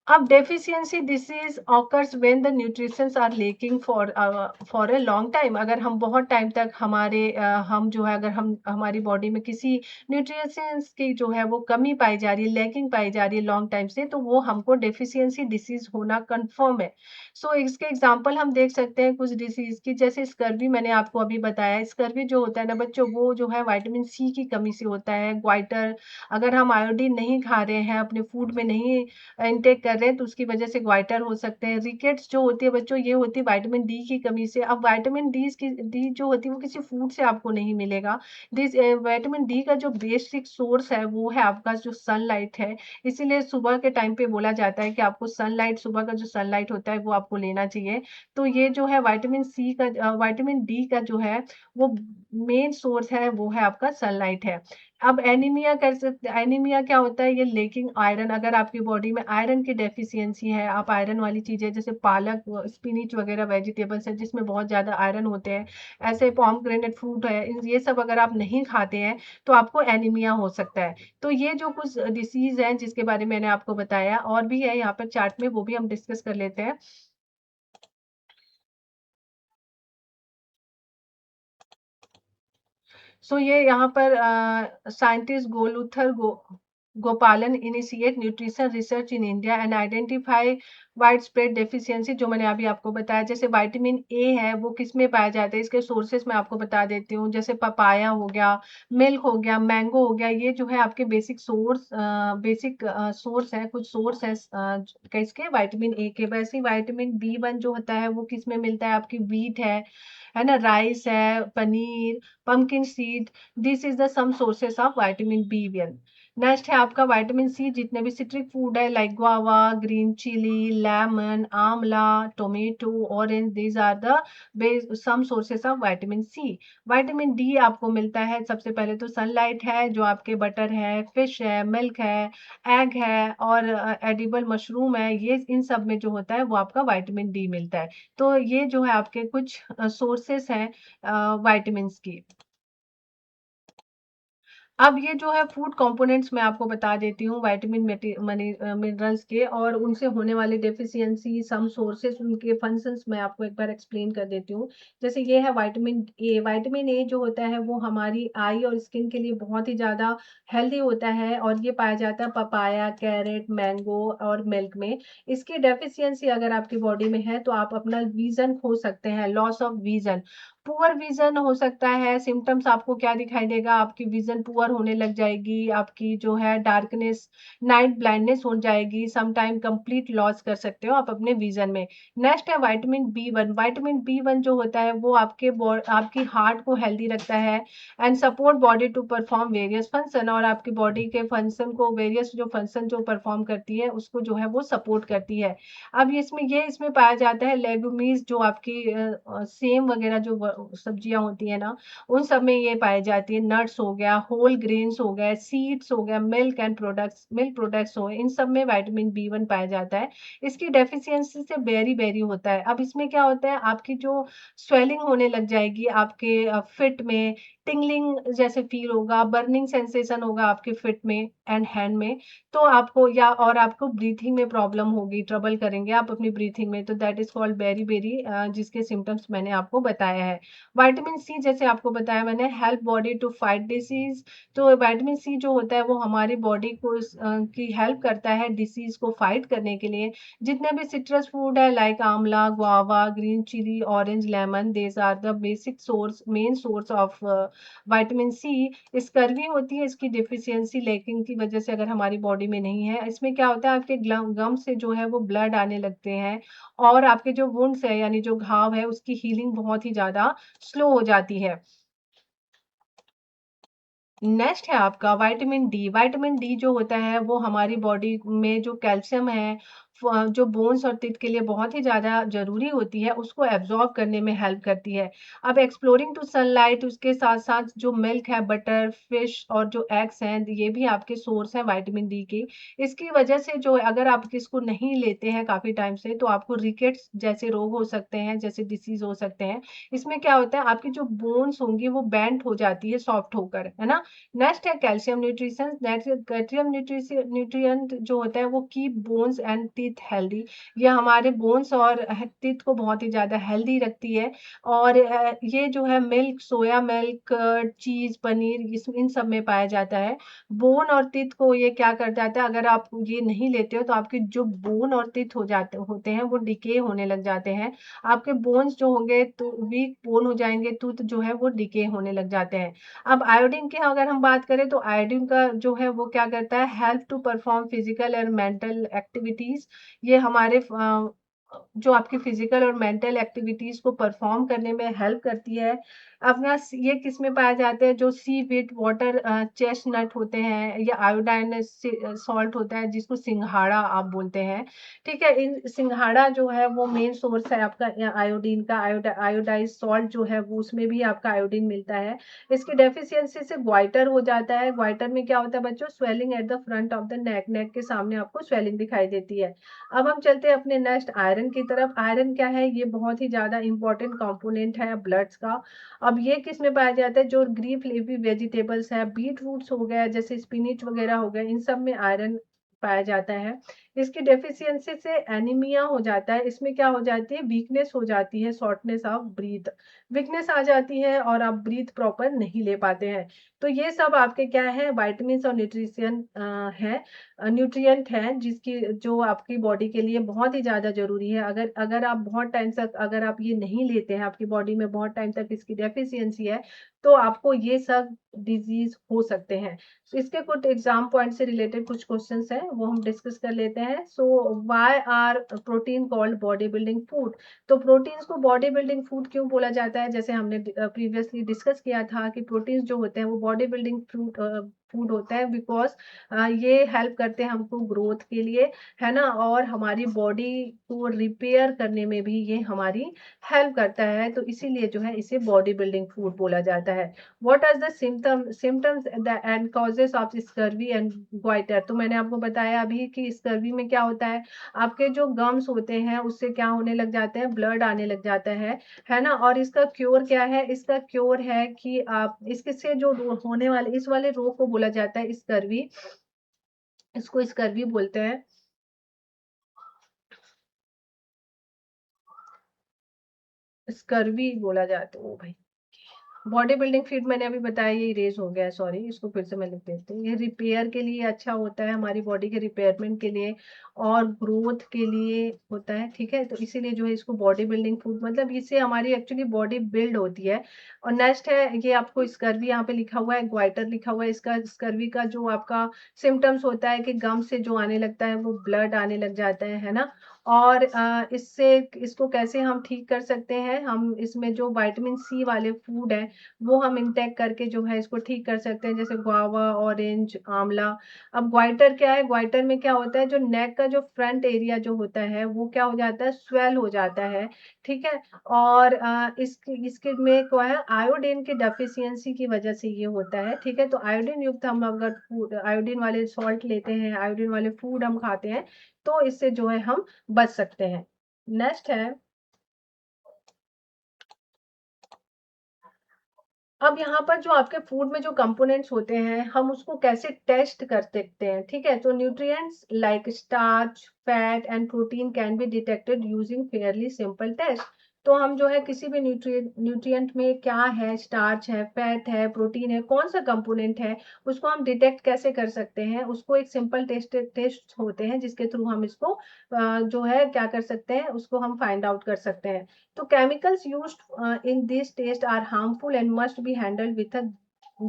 अब deficiency disease occurs when the nutritions are lacking for a long time. अगर हम बहुत टाइम तक हम जो है, अगर हम हमारी बॉडी में किसी न्यूट्रिशंस की जो है वो कमी पाई जा रही है, लैकिंग पाई जा रही है लॉन्ग टाइम से, तो वो हमको डेफिशिएंसी डिसीज होना कंफर्म है। सो इसके एग्जांपल हम देख सकते हैं कुछ डिसीज की, जैसे स्कर्वी मैंने आपको अभी बताया। स्कर्वी जो होता है ना बच्चों, वो जो है विटामिन सी की कमी से होता है। ग्वाइटर, अगर हम आयोडीन नहीं खा रहे हैं, अपने फूड में नहीं इनटेक कर रहे हैं, तो उसकी वजह से ग्वाइटर हो सकते हैं। रिकेट्स जो होती है बच्चों, ये होती है विटामिन डी की कमी से। अब विटामिन डी जो होती है वो किसी फूड से आपको नहीं मिलेगा। विटामिन डी का जो बेसिक सोर्स है वो है आपका जो सनलाइट है। इसीलिए सुबह के टाइम पे बोला जाता है कि आपको सनलाइट, सुबह का जो सनलाइट होता है वो आपको लेना चाहिए। तो ये जो है विटामिन डी का जो है वो मेन सोर्स है, वो है आपका सनलाइट है। अब एनीमिया क्या होता है, ये लेकिंग आयरन। अगर आपकी बॉडी में आयरन की डेफिशिएंसी है, आप आयरन वाली चीजें जैसे पालक, स्पिनिच वगैरह वेजिटेबल्स हैं जिसमें बहुत ज्यादा आयरन होते हैं, ऐसे पॉमग्रेनेट फ्रूट है, ये सब अगर आप नहीं खाते हैं तो आपको एनीमिया हो सकता है। तो ये जो कुछ डिसीज हैं जिसके बारे में मैंने आपको बताया, और भी है यहाँ पर चार्ट में, वो भी हम डिस्कस कर लेते हैं। सो ये यहाँ पर साइंटिस्ट गोपालन initiate nutrition research in India and identify wide spread deficiency, जो मैंने अभी आपको बताया। जैसे विटामिन ए है, वो किस में पाया जाता है, इसके सोर्सेस मैं आपको बता देती हूँ। जैसे पपाया हो गया, मिल्क हो गया, मैंगो हो गया, ये जो है आपके बेसिक सोर्स है, कुछ सोर्स है किसके, विटामिन ए के। वैसे ही विटामिन बी वन जो होता है वो किस में मिलता है, आपकी व्हीट है ना, राइस है, paneer, pumpkin seed. This is the some sources of vitamin B one. Next है आपका विटामिन सी, जितने भी सिट्रिक फूड है like guava, green chilli, lemon, amla, tomato, orange, these are the some sources of vitamin C. Vitamin D आपको मिलता है सबसे पहले तो सनलाइट है, जो आपके बटर है, फिश है, मिल्क है, एग है, और एडिबल मशरूम है, ये इन सब में जो होता है वो आपका विटामिन डी मिलता है। तो ये जो है आपके कुछ सोर्सेस हैं विटामिन्स की। अब ये जो है फूड कंपोनेंट्स मैं आपको बता देती हूँ विटामिन मिनरल्स के और उनसे होने वाली डेफिशिएंसी, सम सोर्सेस, उनके फंक्शंस मैं आपको एक बार एक्सप्लेन कर देती हूँ। जैसे ये है विटामिन ए जो होता है वो हमारी आई और स्किन के लिए बहुत ही ज़्यादा हेल्दी होता है और ये पाया जाता है पपाया, कैरेट, मैंगो और मिल्क में। इसकी डेफिशिएंसी अगर आपकी बॉडी में है तो आप अपना विज़न खो सकते हैं, loss of vision. Poor vision हो सकता है, सिम्पटम्स आपको क्या दिखाई देगा, आपकी विज़न पुअर होने लग जाएगी, आपकी जो है डार्कनेस, नाइट ब्लाइंडनेस हो जाएगी, सम टाइम कंप्लीट लॉस कर सकते हो आप अपने विज़न में। नेक्स्ट है विटामिन बी वन जो होता है वो आपकी हार्ट को हेल्दी रखता है and support body to perform various function, और आपकी बॉडी के फंक्शन को वेरियस जो फंक्शन जो परफॉर्म करती है उसको जो है वो सपोर्ट करती है। अब इसमें पाया जाता है लेगुमीज, जो आपकी सेम वगैरह जो सब्जियां होती है ना, उन सब में ये पाई जाती है। नट्स हो गया, होल ग्रेन्स हो गए, सीड्स हो गया, मिल्क प्रोडक्ट्स हो गए, इन सब में विटामिन बी वन पाया जाता है। इसकी डेफिशिएंसी से बेरी बेरी होता है। अब इसमें क्या होता है, आपकी जो स्वेलिंग होने लग जाएगी आपके फिट में, टिंगलिंग जैसे फील होगा, बर्निंग सेंसेशन होगा आपके फिट में एंड हैंड में। तो आपको या और आपको ब्रीथिंग में प्रॉब्लम होगी, ट्रबल करेंगे आप अपनी ब्रीथिंग में, तो दैट इज कॉल्ड बेरी-बेरी, जिसके सिम्पटम्स मैंने आपको बताया है। विटामिन सी जैसे आपको बताया मैंने, help body to fight disease. तो विटामिन सी जो होता है वो हमारी बॉडी को की हेल्प करता है डिसीज को फाइट करने के लिए। जितने भी सिट्रस फूड है like amla, guava, green chilli, orange, lemon, these are the basic source, main source of vitamin C. Scurvy होती है इसकी डेफिशिएंसी लैकिंग की वजह से, अगर हमारी बॉडी में नहीं है। इसमें क्या होता है, आपके गम से जो है वो ब्लड आने लगते हैं और आपके जो वुंड्स है यानी जो घाव है उसकी हीलिंग बहुत ही ज्यादा स्लो हो जाती है। नेक्स्ट है आपका विटामिन डी जो होता है वो हमारी बॉडी में जो कैल्शियम है, जो बोन्स और टीथ के लिए बहुत ही ज़्यादा ज़रूरी होती है, उसको एब्ज़ॉर्ब करने में हेल्प करती है। अब एक्सप्लोरिंग टू सनलाइट, उसके साथ-साथ जो मिल्क है, बटर, फिश और जो एग्स हैं, ये भी आपके सोर्स हैं विटामिन डी के। इसकी वजह से जो अगर आप इसको नहीं लेते हैं काफ़ी टाइम से, तो आपको रिकेट्स जैसे रोग हो सकते हैं, जैसे डिसीज़ हो सकते हैं। इसमें क्या होता है, आपकी जो बोन्स होंगी वो बेंट हो जाती है सॉफ्ट होकर, है ना? नेक्स्ट है कैल्शियम न्यूट्रिशन। कैल्शियम न्यूट्रिएंट जो होता है वो keep bones and teeth healthy. ये हमारे बोन्स और टीथ को बहुत ही ज़्यादा हेल्दी रखती है। और ये जो है मिल्क, सोया मिल्क, चीज़, पनीर, इन सब में पाया जाता है। बोन और टीथ को ये क्या कर जाता है, अगर आप ये नहीं लेते हो तो आपके जो बोन और टीथ होते हैं वो डिके होने लग जाते हैं। आपके बोन्स जो होंगे तो वीक बोन हो जाएंगे, टूथ जो है वो डिके होने लग जाते हैं। अब आयोडीन की अगर हम बात करें तो आयोडीन का जो है वो क्या करता है, help to perform physical and mental activities. ये हमारे जो आपकी फिजिकल और मेंटल एक्टिविटीज को परफॉर्म करने में हेल्प करती है। अपना ये किस में पाया जाता है, जो सी वीट वाटर चेस्टनट होते हैं, या आयोडाइन सॉल्ट होता है जिसको सिंघाड़ा आप बोलते हैं। ठीक है, इन सिंघाड़ा जो है वो मेन सोर्स है आपका आयोडीन का। आयोडाइज सॉल्ट जो है वो उसमें भी आपका आयोडीन मिलता है। इसकी डेफिशिएंसी से ग्वाइटर हो जाता है। ग्वाइटर में क्या होता है बच्चों, swelling at the front of the neck, neck के सामने आपको स्वेलिंग दिखाई देती है। अब हम चलते हैं अपने नेक्स्ट आयरन की तरफ। आयरन क्या है, ये बहुत ही ज्यादा इंपॉर्टेंट कंपोनेंट है ब्लड्स का। अब ये किस में पाया जाता है, जो ग्रीन लीफी वेजिटेबल्स है, बीट रूट्स हो गया, जैसे स्पिनिच वगैरह हो गए, इन सब में आयरन पाया जाता है। इसकी डेफिशिएंसी से एनीमिया हो जाता है। इसमें क्या हो जाती है, वीकनेस हो जाती है, शॉर्टनेस ऑफ ब्रीथ, वीकनेस आ जाती है और आप ब्रीथ प्रॉपर नहीं ले पाते हैं। तो ये सब आपके क्या है, विटामिन और न्यूट्रिशन है, न्यूट्रिएंट हैं, जिसकी जो आपकी बॉडी के लिए बहुत ही ज़्यादा ज़रूरी है। अगर अगर आप बहुत टाइम तक अगर आप ये नहीं लेते हैं, आपकी बॉडी में बहुत टाइम तक इसकी डेफिशिएंसी है, तो आपको ये सब डिजीज हो सकते हैं। तो इसके कुछ एग्जाम पॉइंट से रिलेटेड कुछ क्वेश्चंस हैं, वो हम डिस्कस कर लेते हैं। So why are protein called body building food. तो प्रोटीन्स को बॉडी बिल्डिंग फूड क्यों बोला जाता है, जैसे हमने प्रीवियसली डिस्कस किया था कि प्रोटीन्स जो होते हैं वो बॉडी बिल्डिंग फूड फूड होते हैं, बिकॉज ये हेल्प करते हैं हमको ग्रोथ के लिए, है ना, और हमारी बॉडी को रिपेयर करने में भी ये हमारी हेल्प करता है, तो इसीलिए जो है इसे बॉडी बिल्डिंग फूड बोला जाता है। What are the symptoms and causes of scurvy and goitre? तो मैंने आपको बताया अभी कि स्कर्वी में क्या होता है, आपके जो गम्स होते हैं उससे क्या होने लग जाते हैं, ब्लड आने लग जाता है ना। और इसका क्योर क्या है, इसका क्योर है कि आप इसके से जो होने वाले इस वाले रोग को बोला जाता है स्कर्वी, इसको स्कर्वी बोलते हैं। स्कर्वी बोला जाता है, ओ भाई। बॉडी बिल्डिंग फीड मैंने अभी बताया, ये इरेज हो गया है, सॉरी, इसको फिर से मैं लिख देती हूँ। ये रिपेयर के लिए अच्छा होता है, हमारी बॉडी के रिपेयरमेंट के लिए और ग्रोथ के लिए होता है, ठीक है, तो इसीलिए जो है इसको बॉडी बिल्डिंग फूड, मतलब इससे हमारी एक्चुअली बॉडी बिल्ड होती है। और नेक्स्ट है, ये आपको स्कर्वी यहाँ पे लिखा हुआ है, ग्वाइटर लिखा हुआ है। इसका स्कर्वी का जो आपका सिम्टम्स होता है कि गम से जो आने लगता है वो ब्लड आने लग जाता है ना। और इससे इसको कैसे हम ठीक कर सकते हैं, हम इसमें जो विटामिन सी वाले फूड है वो हम इंटेक करके जो है इसको ठीक कर सकते हैं, जैसे गुआवा, ऑरेंज, आंवला। अब ग्वाइटर क्या है, ग्वाइटर में क्या होता है, जो नेक का जो फ्रंट एरिया जो होता है वो क्या हो जाता है, स्वेल हो जाता है, ठीक है। और इसके इसके में क्या है, आयोडीन की डेफिशिएंसी की वजह से ये होता है, ठीक है। तो आयोडीन युक्त हम अगर फूड, आयोडीन वाले सॉल्ट लेते हैं, आयोडीन वाले फूड हम खाते हैं, तो इससे जो है हम बच सकते हैं। नेक्स्ट है, अब यहाँ पर जो आपके फूड में जो कंपोनेंट्स होते हैं हम उसको कैसे टेस्ट कर सकते हैं, ठीक है। तो nutrients like starch, fat and protein can be detected using fairly simple test. तो हम जो है किसी भी न्यूट्रिएंट में क्या है, स्टार्च है, फैट है, प्रोटीन है, कौन सा कंपोनेंट है, उसको हम डिटेक्ट कैसे कर सकते हैं, उसको एक सिंपल टेस्ट होते हैं जिसके थ्रू हम इसको जो है क्या कर सकते हैं, उसको हम फाइंड आउट कर सकते हैं। तो chemicals used in this test are harmful and must be handled with a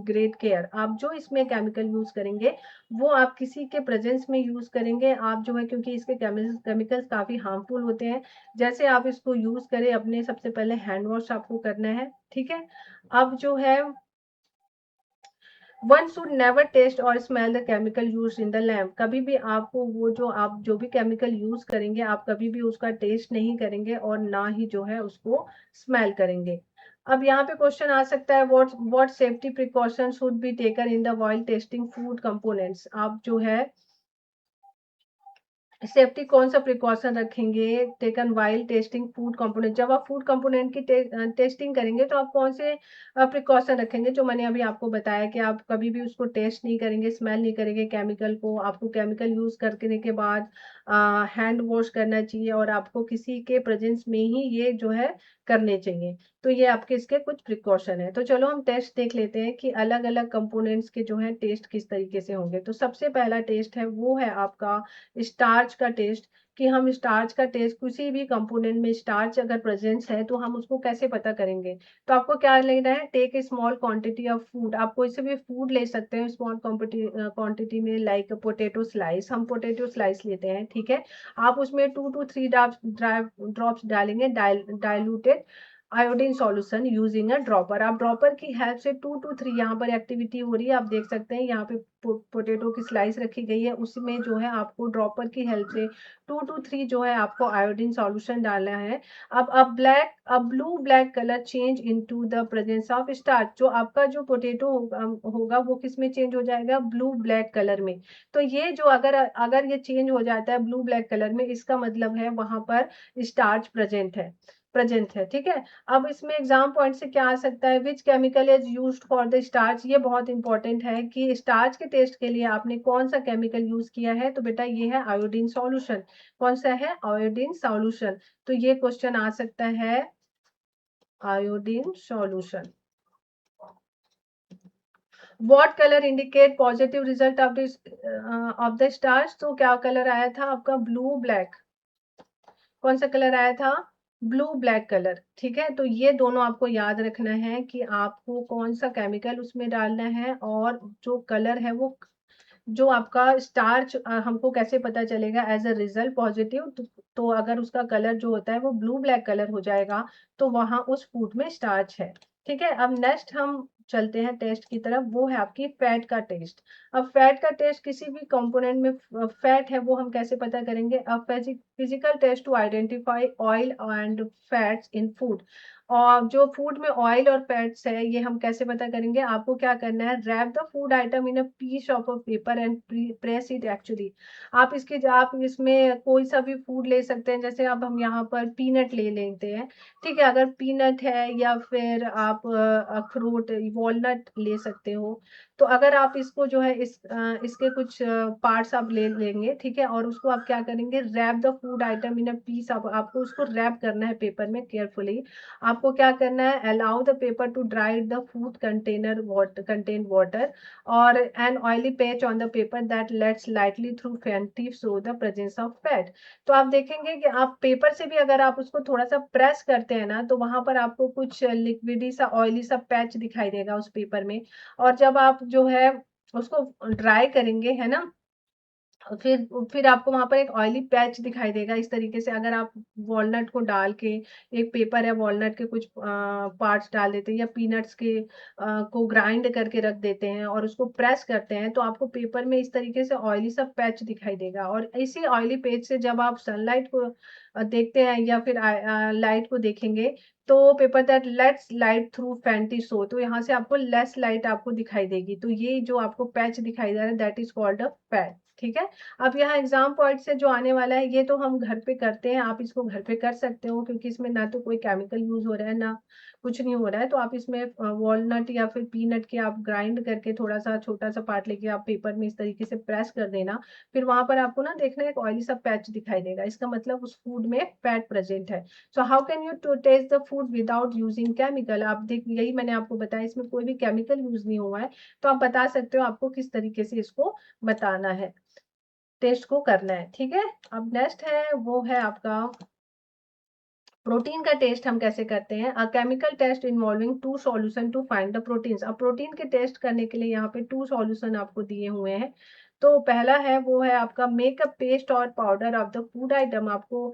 great care. आप जो इसमें केमिकल यूज करेंगे वो आप किसी के प्रेजेंस में यूज करेंगे, आप जो है, क्योंकि इसके केमिकल्स काफी हार्मफुल होते हैं। जैसे आप इसको यूज करें, अपने सबसे पहले हैंड वॉश आपको करना है, ठीक है। अब जो है, वन शुड नेवर टेस्ट और smell the chemical use in the lamp. कभी भी आपको वो जो आप जो भी केमिकल यूज करेंगे आप कभी भी उसका टेस्ट नहीं करेंगे और ना ही जो है उसको स्मेल करेंगे। अब यहाँ पे क्वेश्चन आ सकता है, what safety precaution should be taken in the while testing food components. आप जो है सेफ्टी कौन सा प्रिकॉशन रखेंगे, taken while testing food component. जब आप फूड कंपोनेंट की टेस्टिंग करेंगे तो आप कौन से प्रिकॉशन रखेंगे, जो मैंने अभी आपको बताया कि आप कभी भी उसको टेस्ट नहीं करेंगे, स्मेल नहीं करेंगे केमिकल को, आपको केमिकल यूज करने के बाद हैंड वॉश करना चाहिए और आपको किसी के प्रेजेंस में ही ये जो है करने चाहिए। तो ये आपके इसके कुछ प्रिकॉशन है। तो चलो हम टेस्ट देख लेते हैं कि अलग अलग कंपोनेंट्स के जो है टेस्ट किस तरीके से होंगे। तो सबसे पहला टेस्ट है वो है आपका स्टार्च का टेस्ट, कि हम स्टार्च का टेस्ट, किसी भी कंपोनेंट में स्टार्च अगर प्रेजेंस है तो हम उसको कैसे पता करेंगे। तो आपको क्या लेना है, take a small quantity of food. आप कोई से भी फूड ले सकते हैं स्मॉल क्वांटिटी में, लाइक पोटैटो स्लाइस, हम पोटैटो स्लाइस लेते हैं, ठीक है। आप उसमें 2 to 3 ड्रॉप्स डालेंगे diluted iodine solution using a dropper. आप ड्रॉपर की हेल्प से 2 to 3, यहाँ पर एक्टिविटी हो रही है, आप देख सकते हैं यहाँ पे पोटैटो की स्लाइस रखी गई है, उसमें जो है आपको ड्रॉपर की हेल्प से 2 to 3 जो है आपको आयोडीन सॉल्यूशन डालना है। अब blue black colour change into the presence of starch. जो आपका जो पोटैटो होगा वो किस में चेंज हो जाएगा, ब्लू ब्लैक कलर में। तो ये जो अगर अगर ये चेंज हो जाता है ब्लू ब्लैक कलर में, इसका मतलब है वहां पर स्टार्च प्रेजेंट है, ठीक है। अब इसमें एग्जाम पॉइंट से क्या आ सकता है, which chemical is used for the starch. ये बहुत इंपॉर्टेंट है कि स्टार्च के टेस्ट के लिए आपने कौन सा केमिकल यूज किया है, तो बेटा ये है आयोडीन सॉल्यूशन। कौन सा है, आयोडीन सॉल्यूशन। तो ये क्वेश्चन आ सकता है iodine solution. What colour indicate positive result of the starch. तो क्या कलर आया था आपका, ब्लू ब्लैक। कौन सा कलर आया था, ब्लू ब्लैक कलर, ठीक है। तो ये दोनों आपको याद रखना है कि आपको कौन सा केमिकल उसमें डालना है, और जो कलर है वो जो आपका स्टार्च हमको कैसे पता चलेगा एज अ रिजल्ट पॉजिटिव। तो अगर उसका कलर जो होता है वो ब्लू ब्लैक कलर हो जाएगा तो वहां उस फूड में स्टार्च है, ठीक है, अब नेक्स्ट हम चलते हैं टेस्ट की तरफ, वो है आपकी फैट का टेस्ट। अब फैट का टेस्ट, किसी भी कंपोनेंट में फैट है वो हम कैसे पता करेंगे? अब physical test to identify oil and fats in food. और जो फूड में ऑयल और फैट्स है ये हम कैसे पता करेंगे? आपको क्या करना है, wrap the food item in a piece of a paper and press it actually. आप इसमें कोई सा भी फूड ले सकते हैं, जैसे अब हम यहाँ पर पीनट ले लेते हैं। ठीक है, अगर पीनट है या फिर आप अखरोट, वॉलनट ले सकते हो। तो अगर आप इसको जो है इसके कुछ पार्ट्स आप ले लेंगे, ठीक है, और उसको आप क्या करेंगे, wrap the food item in a piece. आपको उसको रैप करना है पेपर में केयरफुली। आपको क्या करना है, allow the paper to dry the food container water contain water और an oily patch on the paper that lets lightly through faintly show the presence of fat. तो आप देखेंगे कि आप पेपर से भी अगर आप उसको थोड़ा सा प्रेस करते हैं ना, तो वहां पर आपको कुछ लिक्विडी सा ऑयली सा पैच दिखाई देगा उस पेपर में। और जब आप जो है उसको ड्राई करेंगे, है ना, फिर आपको वहां पर एक ऑयली पैच दिखाई देगा इस तरीके से। अगर आप वॉलनट को डाल के, एक पेपर है वॉलनट के कुछ पार्ट्स डाल देते हैं, या पीनट्स के को ग्राइंड करके रख देते हैं और उसको प्रेस करते हैं, तो आपको पेपर में इस तरीके से ऑयली सा पैच दिखाई देगा। और इसी ऑयली पैच से जब आप सनलाइट को देखते हैं या फिर लाइट को देखेंगे, तो paper that lets light through faintly show, तो यहाँ से आपको लेस लाइट आपको दिखाई देगी। तो ये जो आपको पैच दिखाई दे रहा है that is called a patch. ठीक है, अब यहाँ एग्जाम पॉइंट से जो आने वाला है, ये तो हम घर पे करते हैं, आप इसको घर पे कर सकते हो, क्योंकि इसमें ना तो कोई केमिकल यूज हो रहा है ना कुछ नहीं हो रहा है। तो आप इसमें वॉलनट या फिर पीनट के आप ग्राइंड करके थोड़ा सा छोटा सा पार्ट लेके आप पेपर में इस तरीके से प्रेस कर देना। फिर वहां पर आपको ना देखना एक ऑयली सा पैच दिखाई देगा, इसका मतलब उस फूड में फैट प्रेजेंट है। So how can you to test the food without using chemical? आप देख, यही मैंने आपको बताया, इसमें कोई भी केमिकल यूज नहीं हुआ है। तो आप बता सकते हो आपको किस तरीके से इसको बताना है, टेस्ट को करना है। ठीक है, अब नेक्स्ट है वो है आपका प्रोटीन का टेस्ट हम कैसे करते हैं? A chemical test involving two solution to find the proteins. अब प्रोटीन के टेस्ट करने के लिए यहाँ पे टू सॉल्यूशन आपको दिए हुए हैं। तो पहला है वो है आपका मेक अ पेस्ट और powder of the food item. आपको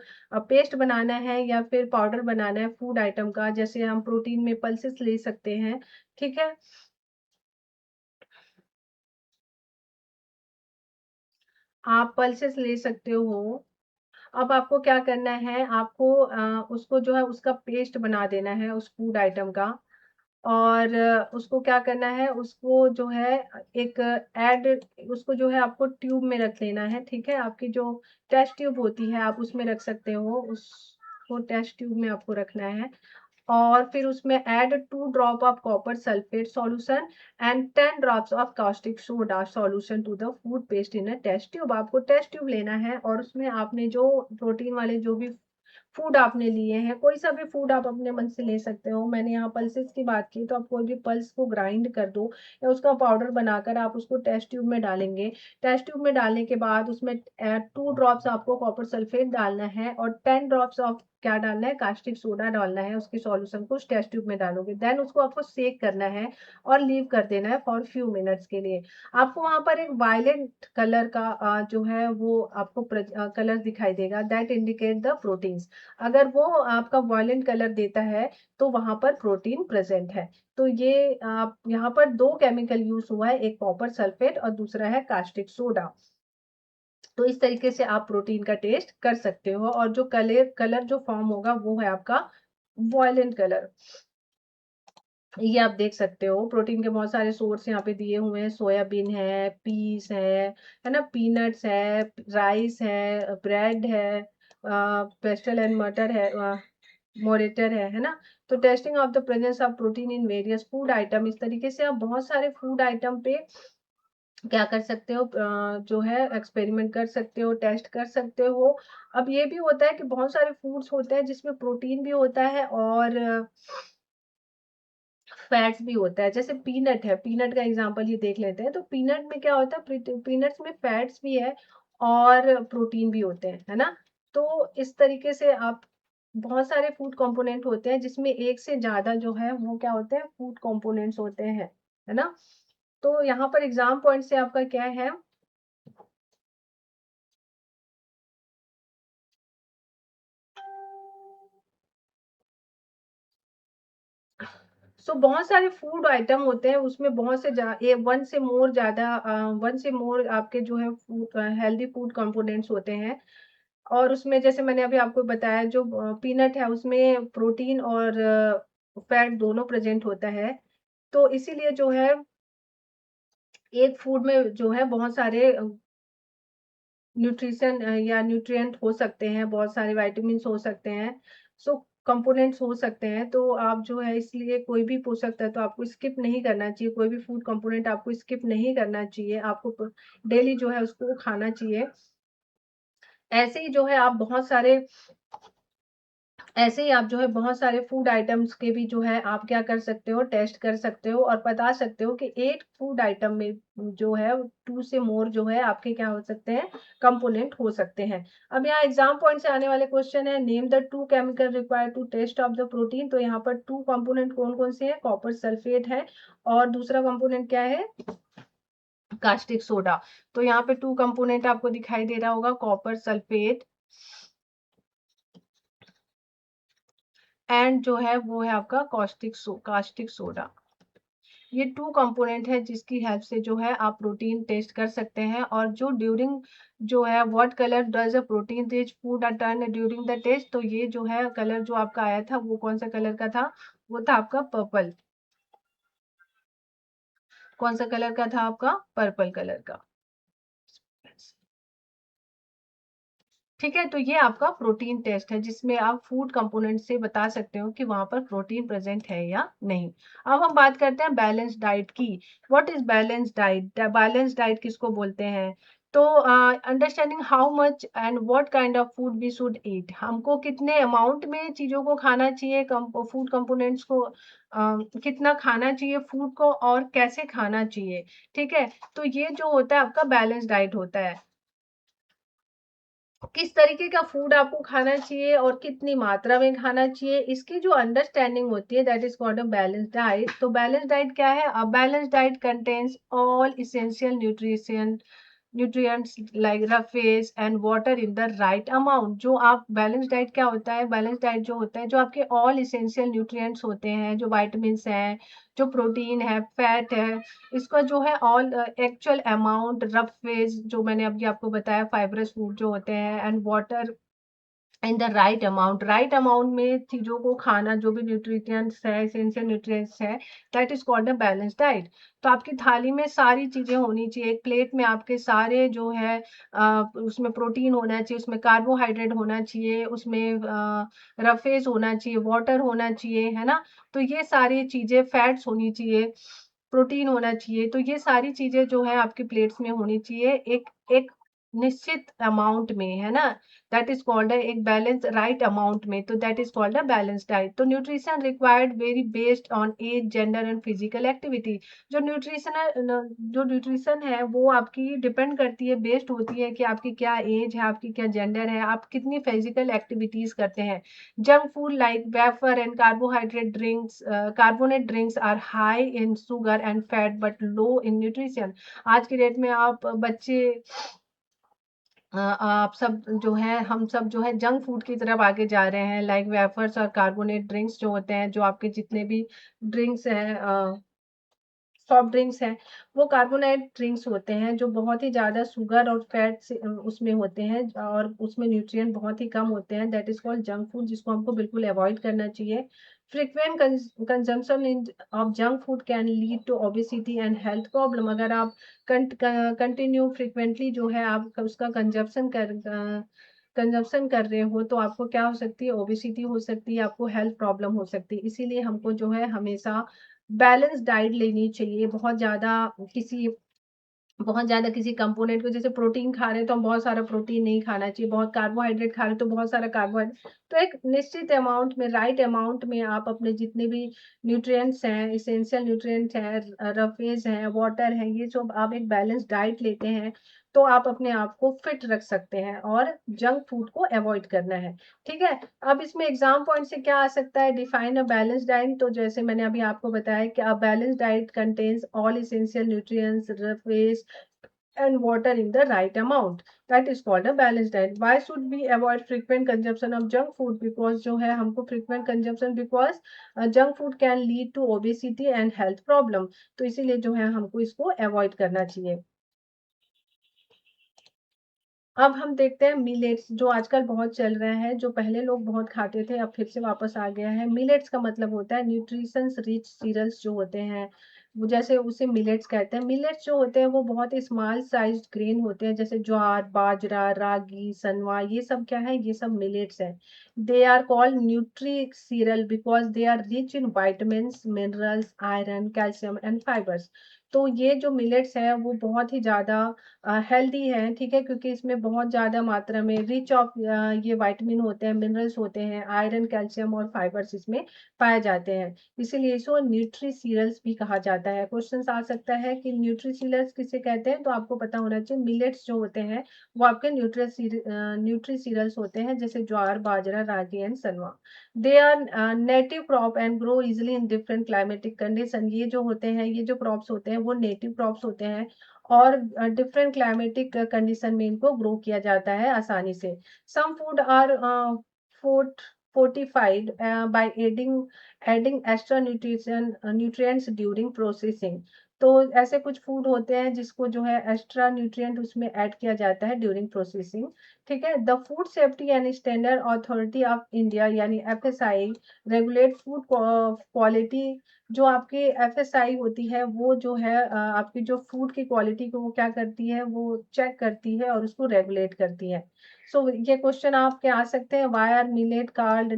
पेस्ट बनाना है या फिर पाउडर बनाना है फूड आइटम का, जैसे हम प्रोटीन में पल्सेस ले सकते हैं। ठीक है, आप पल्सेस ले सकते हो। अब आपको क्या करना है, आपको उसको जो है उसका पेस्ट बना देना है उस फूड आइटम का। और उसको क्या करना है, उसको जो है एक एड उसको जो है आपको ट्यूब में रख लेना है। ठीक है, आपकी जो टेस्ट ट्यूब होती है आप उसमें रख सकते हो, उसको टेस्ट ट्यूब में आपको रखना है। और फिर उसमें add 2 drop of copper sulphate solution and 10 drops of caustic soda solution to the food paste in a test tube. आपको टेस्ट ट्यूब लेना है और उसमें आपने जो प्रोटीन वाले जो भी फूड आपने लिए हैं, कोई सा भी फूड आप अपने मन से ले सकते हो। मैंने यहाँ पल्सेस की बात की, तो आप कोई भी पल्स को ग्राइंड कर दो या उसका पाउडर बनाकर आप उसको टेस्ट ट्यूब में डालेंगे। टेस्ट ट्यूब में डालने के बाद उसमें 2 ड्रॉप्स आपको कॉपर सल्फेट डालना है और 10 ड्रॉप्स ऑफ क्या डालना है, कास्टिक सोडा डालना है उसके सॉल्यूशन को उस टेस्ट ट्यूब में डालोगे। देन उसको आपको सेक करना है और लीव कर देना है फॉर फ्यू मिनट्स के लिए। आपको वहां पर एक वायलेट कलर का जो है वो आपको कलर दिखाई देगा, दैट इंडिकेट द प्रोटीन्स। अगर वो आपका वायलेंट कलर देता है तो वहां पर प्रोटीन प्रेजेंट है। तो ये आप यहाँ पर दो केमिकल यूज हुआ है, एक कॉपर सल्फेट और दूसरा है कास्टिक सोडा। तो इस तरीके से आप प्रोटीन का टेस्ट कर सकते हो, और जो कलर कलर जो फॉर्म होगा वो है आपका वॉयलेंट कलर। ये आप देख सकते हो, प्रोटीन के बहुत सारे सोर्स यहाँ पे दिए हुए हैं, सोयाबीन है, पीस है ना, पीनट्स है, राइस है, ब्रेड है, पेस्टल एंड मटर है, मोरेटर है ना। तो testing of the presence of protein in various food item, इस तरीके से आप बहुत सारे फूड आइटम पे क्या कर सकते हो, जो है एक्सपेरिमेंट कर सकते हो, टेस्ट कर सकते हो। अब ये भी होता है कि बहुत सारे फूड्स होते हैं जिसमें प्रोटीन भी होता है और फैट्स भी होता है। जैसे पीनट है, पीनट का एग्जांपल ये देख लेते हैं। तो पीनट में क्या होता है, पीनट्स में फैट्स भी है और प्रोटीन भी होते हैं, है ना। तो इस तरीके से आप बहुत सारे फूड कंपोनेंट होते हैं जिसमें एक से ज्यादा जो है वो क्या होते हैं, फूड कंपोनेंट्स होते हैं, है ना। तो यहाँ पर एग्जाम पॉइंट से आपका क्या है, बहुत सारे फूड आइटम होते हैं, उसमें बहुत से वन से मोर ज़्यादा वन से मोर आपके जो है फूड हेल्दी फूड कंपोनेंट्स होते हैं। और उसमें जैसे मैंने अभी आपको बताया जो पीनट है उसमें प्रोटीन और फैट दोनों प्रेज़ेंट होता है। तो इसीलिए जो है एक फूड में जो है बहुत सारे न्यूट्रिशन या न्यूट्रिएंट हो सकते हैं, बहुत सारे विटामिन्स हो सकते हैं, कंपोनेंट्स हो सकते हैं, तो आप जो है इसलिए कोई भी पोषक तत्व आपको स्किप नहीं करना चाहिए, कोई भी फूड कंपोनेंट आपको स्किप नहीं करना चाहिए, आपको डेली जो है उसको खाना चाहिए। ऐसे ही जो है आप बहुत सारे ऐसे ही आप जो है बहुत सारे फूड आइटम्स के भी जो है आप क्या कर सकते हो, टेस्ट कर सकते हो और बता सकते हो कि एक फूड आइटम में जो है 2 से मोर जो है आपके क्या हो सकते हैं, कंपोनेंट हो सकते हैं। अब यहाँ एग्जाम पॉइंट से आने वाले क्वेश्चन है, name the 2 chemical required to test of the protein. तो यहाँ पर 2 कंपोनेंट कौन-कौन से हैं? कॉपर सल्फेट है और दूसरा कंपोनेंट क्या है? Caustic soda. तो यहाँ पे 2 कंपोनेंट आपको दिखाई दे रहा होगा, कॉपर सल्फेट एंड जो है वो है आपका कास्टिक सोडा। ये 2 कंपोनेंट है जिसकी हेल्प से जो है आप प्रोटीन टेस्ट कर सकते हैं। और जो ड्यूरिंग जो है what colour does a protein rich food turn during the test. तो ये जो है कलर जो आपका आया था वो कौन सा कलर का था? वो था आपका पर्पल। कौन सा कलर का था आपका? पर्पल कलर का। ठीक है, तो ये आपका प्रोटीन टेस्ट है जिसमें आप फूड कंपोनेंट से बता सकते हो कि वहां पर प्रोटीन प्रेजेंट है या नहीं। अब हम बात करते हैं बैलेंस डाइट की। What is balance diet? Balance diet किसको बोलते हैं? तो understanding how much and what kind of food we should eat. हमको कितने अमाउंट में चीजों को खाना चाहिए, फूड कंपोनेंट्स को कितना खाना चाहिए फूड को और कैसे खाना चाहिए। ठीक है, तो ये जो होता है आपका बैलेंस डाइट होता है। किस तरीके का फूड आपको खाना चाहिए और कितनी मात्रा में खाना चाहिए, इसकी जो अंडरस्टैंडिंग होती है that is called a balance diet. तो बैलेंस डाइट क्या है? अ balance diet contains all essential nutrition nutrients like roughage and water in the right amount. जो आप बैलेंस डाइट क्या होता है? बैलेंस डाइट जो होता है जो आपके ऑल इसेंशियल न्यूट्रिएंट्स होते हैं, जो विटामिन्स हैं, जो प्रोटीन है, फैट है, इसका जो है all actual amount, rough phase जो मैंने अभी आपको बताया, फाइब्रस फूड जो होते हैं and water in the right amount में चीजों को खाना, जो भी न्यूट्रिएंट्स है, एसेंशियल न्यूट्रिएंट्स है, that is called a balance diet. तो आपकी थाली में सारी चीजें होनी चाहिए, एक प्लेट में आपके सारे जो है उसमें प्रोटीन होना चाहिए, उसमें कार्बोहाइड्रेट होना चाहिए, उसमें रफेज होना चाहिए, वाटर होना चाहिए, है ना। तो ये सारी चीजें, फैट्स होनी चाहिए, प्रोटीन होना चाहिए, तो ये सारी चीजें जो है आपकी प्लेट्स में होनी चाहिए एक एक निश्चित अमाउंट में, है ना। दैट इज कॉल्ड एक बैलेंस राइट अमाउंट में, तो that is called a balance diet. तो nutrition required very based on age, gender and physical activity. जो न्यूट्रिशन है वो आपकी डिपेंड करती है, बेस्ड होती है कि आपकी क्या एज है, आपकी क्या जेंडर है, आप कितनी फिजिकल एक्टिविटीज करते हैं। Junk food like wafer and carbonate drinks are high in sugar and fat but low in nutrition. आज की डेट में आप बच्चे आप सब जो है, हम सब जो है जंक फूड की तरफ आगे जा रहे हैं, लाइक वेफर्स और कार्बोनेट ड्रिंक्स जो होते हैं, जो आपके जितने भी ड्रिंक्स हैं, सॉफ्ट ड्रिंक्स हैं, वो कार्बोनेट ड्रिंक्स होते हैं जो बहुत ही ज़्यादा शुगर और फैट से उसमें होते हैं और उसमें न्यूट्रिएंट बहुत ही कम होते हैं, that is called junk food, जिसको हमको बिल्कुल अवॉइड करना चाहिए। Frequent consumption of junk food can lead to obesity and health problem. अगर आप कंटिन्यू फ्रीक्वेंटली जो है आप उसका कंजप्शन कर रहे हो तो आपको क्या हो सकती है? ओबेसिटी हो सकती है, आपको हेल्थ प्रॉब्लम हो सकती है। इसीलिए हमको जो है हमेशा बैलेंस डाइट लेनी चाहिए। बहुत ज़्यादा किसी कंपोनेंट को, जैसे प्रोटीन खा रहे हैं तो हम बहुत सारा प्रोटीन नहीं खाना चाहिए, बहुत कार्बोहाइड्रेट खा रहे हैं तो बहुत सारा कार्बोहाइड्रेट। तो एक निश्चित अमाउंट में, राइट अमाउंट में आप अपने जितने भी न्यूट्रिएंट्स हैं, एसेंशियल न्यूट्रिएंट्स हैं, रफेज हैं, वाटर हैं, ये सब आप एक बैलेंस डाइट लेते हैं तो आप अपने आप को फिट रख सकते हैं और जंक फूड को अवॉइड करना है। ठीक है, अब इसमें एग्जाम पॉइंट से क्या आ सकता है? Define a balance diet. तो जैसे मैंने अभी आपको बताया कि अ balance diet contains all essential nutrients, roughage and water in the right amount. That is called a balanced diet. Why should we avoid frequent consumption of junk food? Because जो है हमको frequent consumption, because junk food can lead to obesity and health problem. तो इसीलिए जो है हमको इसको avoid करना चाहिए. अब हम देखते हैं मिलेट्स, जो आजकल बहुत चल रहा है, जो पहले लोग बहुत खाते थे अब फिर से वापस आ गया है. मिलेट्स का मतलब होता है न्यूट्रिशंस रिच सीरियल्स जो होते हैं, वो जैसे उसे मिलेट्स कहते हैं. मिलेट्स जो होते हैं वो बहुत ही स्मॉल साइज्ड ग्रेन होते हैं, जैसे ज्वार, बाजरा, रागी, सनवा, ये सब क्या है, ये सब मिलेट्स है. They are called nutri cereal because they are rich in vitamins, minerals, iron, calcium and fibres. तो ये जो मिलेट्स है वो बहुत ही ज्यादा हेल्दी है, ठीक है, क्योंकि इसमें बहुत ज़्यादा मात्रा में रिच ऑफ ये विटामिन होते हैं, मिनरल्स होते हैं, आयरन, कैल्शियम और फाइबर्स इसमें पाए जाते हैं. इसीलिए इसको न्यूट्री सीरियल्स भी कहा जाता है. क्वेश्चन आ सकता है कि न्यूट्री सीरियल्स किसे कहते हैं, तो आपको पता होना चाहिए मिलेट्स जो होते हैं वो आपके न्यूट्री सीरियल्स होते हैं, जैसे ज्वार, बाजरा, ragi and sanwa. They are native crop and grow easily in different climatic condition. ये जो होते हैं, ये जो क्रॉप्स होते हैं वो नेटिव क्रॉप्स होते हैं और डिफरेंट क्लाइमेटिक कंडीशन में इनको ग्रो किया जाता है आसानी से. Some food are fortified by adding extra nutrients during processing. तो ऐसे कुछ फूड होते हैं जिसको जो है एक्स्ट्रा न्यूट्रिएंट उसमें ऐड किया जाता है ड्यूरिंग प्रोसेसिंग. ठीक है. The food safety and standard authority of India यानी एफएसआई रेगुलेट फूड क्वालिटी. जो आपकी एफएसआई होती है वो जो है आपकी जो फूड की क्वालिटी को वो क्या करती है, वो चेक करती है और उसको रेगुलेट करती है. सो ये क्वेश्चन आपके आ सकते हैं, why are millet called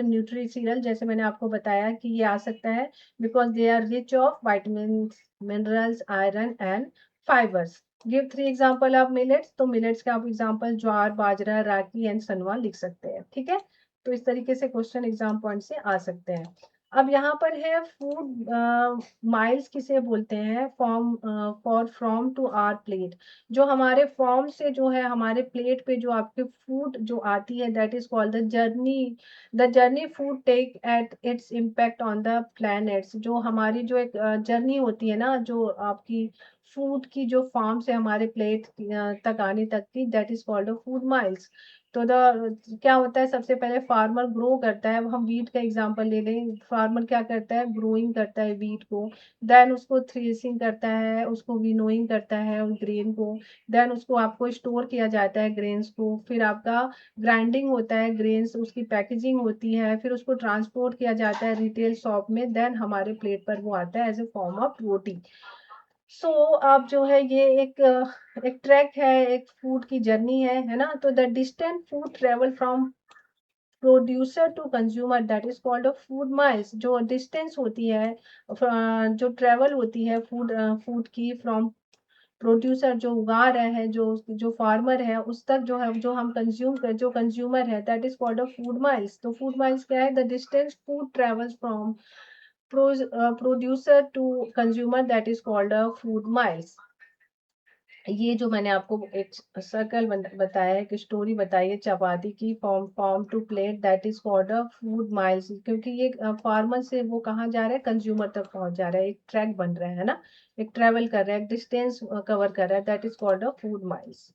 nutri cereal. जैसे मैंने आपको बताया कि ये आ सकता है because they are rich of vitamin, minerals, iron and fibres. Give 3 example of millets. तो मिलेट्स के आप example jowar, bajra, ragi and सनवा लिख सकते हैं. ठीक है. तो इस तरीके से क्वेश्चन एग्जाम पॉइंट से आ सकते हैं. अब यहाँ पर है फूड माइल्स किसे बोलते हैं, farm for from to are plate. जो हमारे फॉर्म से जो है हमारे प्लेट पे जो आपके फूड जो आती है, that is called the journey food take at its impact on the planets. जो हमारी जो एक जर्नी होती है ना, जो आपकी फूड की जो फार्म से हमारे प्लेट तक आने तक की, that is called a food miles. तो क्या होता है, सबसे पहले फार्मर ग्रो करता है. अब हम वीट का एग्जांपल ले लें. फार्मर क्या करता है, ग्रोइंग करता है वीट को, देन उसको थ्रेसिंग करता है, उसको विनोइंग करता है उन ग्रेन को, देन उसको आपको स्टोर किया जाता है ग्रेन्स को, फिर आपका ग्राइंडिंग होता है ग्रेन्स, उसकी पैकेजिंग होती है, फिर उसको ट्रांसपोर्ट किया जाता है रिटेल शॉप में, देन हमारे प्लेट पर वो आता है एज ए फॉर्म ऑफ रोटी. सो आप जो है ये एक ट्रैक है, एक फूड की जर्नी है ना. तो the distant food travel from producer to consumer, that is called a food miles. जो डिस्टेंस होती है, जो ट्रेवल होती है फूड की फ्रॉम प्रोड्यूसर जो उगा रहा है, जो जो फार्मर है, उस तक जो है, जो हम कंज्यूम कर, जो कंज्यूमर है, that is called a food miles. तो फूड माइल्स क्या है, the distance food travels from producer to consumer, that is called a food miles. ये जो मैंने आपको एक सर्कल बताया है, कि स्टोरी बताई है चपाती की, farm farm to plate, that is called a food miles. क्योंकि ये फार्मर से वो कहाँ जा रहा है, कंज्यूमर तक पहुंच जा रहा है, एक ट्रैक बन रहा है ना, एक ट्रेवल कर रहा है, एक डिस्टेंस कवर कर रहा है, that is called a food miles.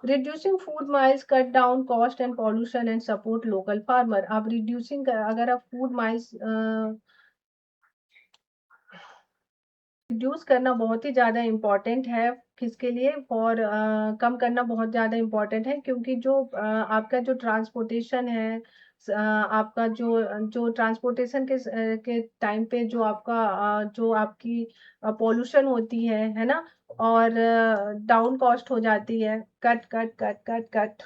Reducing food miles cut down cost and pollution and support local farmer. आप रिड्यूसिंग, अगर आप फूड माइल्स रिड्यूस करना बहुत ही ज़्यादा इम्पोर्टेंट है. किसके लिए, फॉर कम करना बहुत ज़्यादा इम्पोर्टेंट है, क्योंकि जो आपका जो ट्रांसपोर्टेशन है, आपका जो ट्रांसपोर्टेशन के टाइम पे जो आपका जो आपकी पोल्यूशन होती है ना, और डाउन कॉस्ट हो जाती है. Cut cut cut cut cut.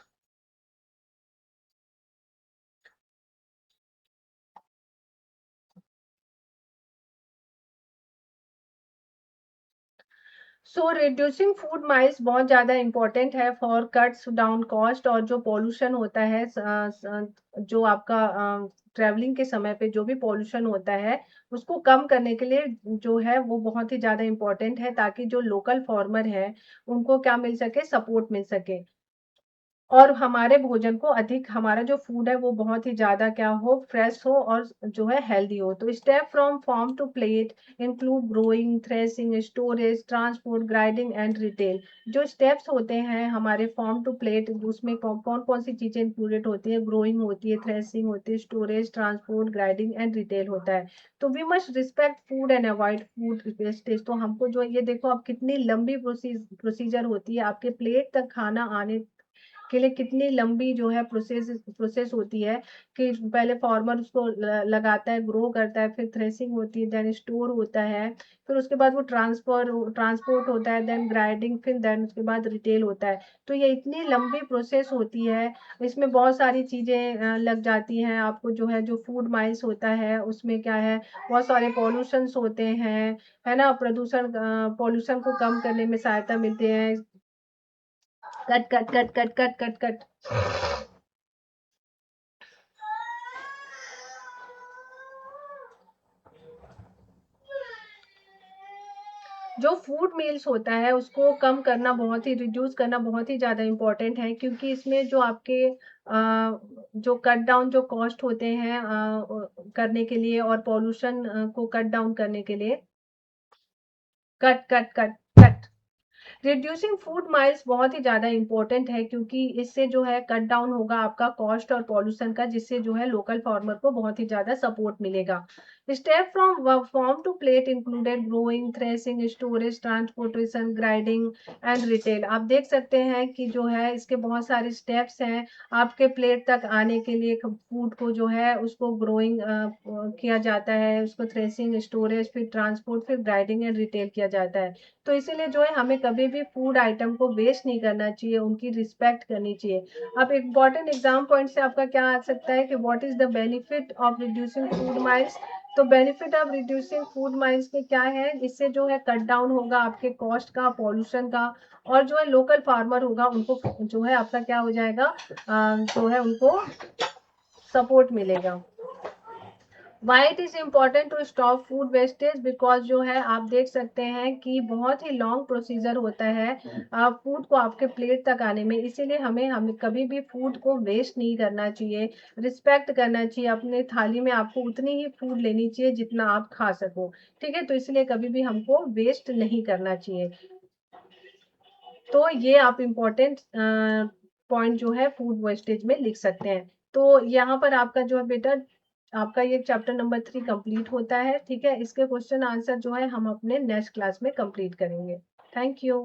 So reducing food miles बहुत ज़्यादा इम्पोर्टेंट है फॉर कट्स डाउन कॉस्ट. और जो पॉल्यूशन होता है, जो आपका ट्रैवलिंग के समय पे जो भी पॉल्यूशन होता है, उसको कम करने के लिए जो है वो बहुत ही ज़्यादा इम्पोर्टेंट है, ताकि जो लोकल फार्मर है उनको क्या मिल सके, सपोर्ट मिल सके. और हमारे भोजन को अधिक, हमारा जो फूड है वो बहुत ही ज़्यादा क्या हो, फ्रेश हो और जो है हेल्दी हो। तो step from farm to plate include growing, threshing, storage, transport, grinding and retail. जो स्टेप्स होते हैं हमारे फार्म टू प्लेट, उसमें कौन कौन कौन सी चीज़ें इंक्लूडेड होती है? ग्रोइंग होती है, थ्रेसिंग होती है, storage, transport, grinding and retail होता है। तो we must respect food and avoid food wastage. तो हमको जो ये देखो, अब कितनी लंबी प्रोसीजर होती है आपके प्लेट तक खाना आने के लिए, कितनी लंबी जो है प्रोसेस होती है कि पहले फार्मर उसको लगाता है, ग्रो करता है, फिर थ्रेसिंग होती है, देन स्टोर होता है, फिर उसके बाद वो ट्रांसपोर्ट होता है, देन ग्राइंडिंग, फिर देन उसके बाद रिटेल होता है। तो ये इतनी लंबी प्रोसेस होती है, इसमें बहुत सारी चीजें लग जाती हैं। आपको जो है, जो फूड माइल्स होता है उसमें क्या है, बहुत सारे पॉल्यूशंस होते हैं, है ना, पॉल्यूशन को कम करने में सहायता मिलते हैं। Cut cut cut cut cut cut cut. जो फूड मील्स होता है उसको कम करना, बहुत ही रिड्यूस करना बहुत ही ज़्यादा इम्पोर्टेंट है, क्योंकि इसमें जो आपके जो कट डाउन जो कॉस्ट होते हैं करने के लिए, और पॉल्यूशन को कट डाउन करने के लिए, cut cut cut cut, reducing food miles बहुत ही ज़्यादा इम्पोर्टेंट है, क्योंकि इससे जो है कट डाउन होगा आपका कॉस्ट और पॉल्यूशन का, जिससे जो है लोकल फार्मर को बहुत ही ज़्यादा सपोर्ट मिलेगा। Step from farm to plate included growing, threshing, storage, transportation, grinding and retail. आप देख सकते हैं कि जो है इसके बहुत सारे स्टेप्स हैं आपके प्लेट तक आने के लिए। फूड को जो है उसको ग्रोइंग किया जाता है, उसको थ्रेसिंग, स्टोरेज, फिर ट्रांसपोर्ट, फिर ग्राइंडिंग एंड रिटेल किया जाता है। तो इसीलिए जो है हमें कभी भी फूड आइटम को वेस्ट नहीं करना चाहिए, उनकी रिस्पेक्ट करनी चाहिए। अब इम्पोर्टेंट एग्जाम पॉइंट से आपका क्या आ सकता है कि what is the benefit of reducing food miles. तो benefit of reducing food miles में क्या है, इससे जो है कट डाउन होगा आपके कॉस्ट का, पॉल्यूशन का, और जो है लोकल फार्मर होगा उनको जो है आपका क्या हो जाएगा, जो है उनको सपोर्ट मिलेगा। Why it is important to stop food wastage, because जो है आप देख सकते हैं कि बहुत ही लॉन्ग प्रोसीजर होता है फूड को आपके प्लेट तक आने में। इसीलिए हमें हमें कभी भी फूड को वेस्ट नहीं करना चाहिए, रिस्पेक्ट करना चाहिए। अपने थाली में आपको उतनी ही फूड लेनी चाहिए जितना आप खा सको, ठीक है। तो इसलिए कभी भी हमको वेस्ट नहीं करना चाहिए। तो ये आप इम्पोर्टेंट पॉइंट जो है फूड वेस्टेज में लिख सकते हैं। तो यहाँ पर आपका जो है बेटा, आपका ये चैप्टर नंबर 3 कंप्लीट होता है, ठीक है। इसके क्वेश्चन आंसर जो है हम अपने नेक्स्ट क्लास में कंप्लीट करेंगे। Thank you.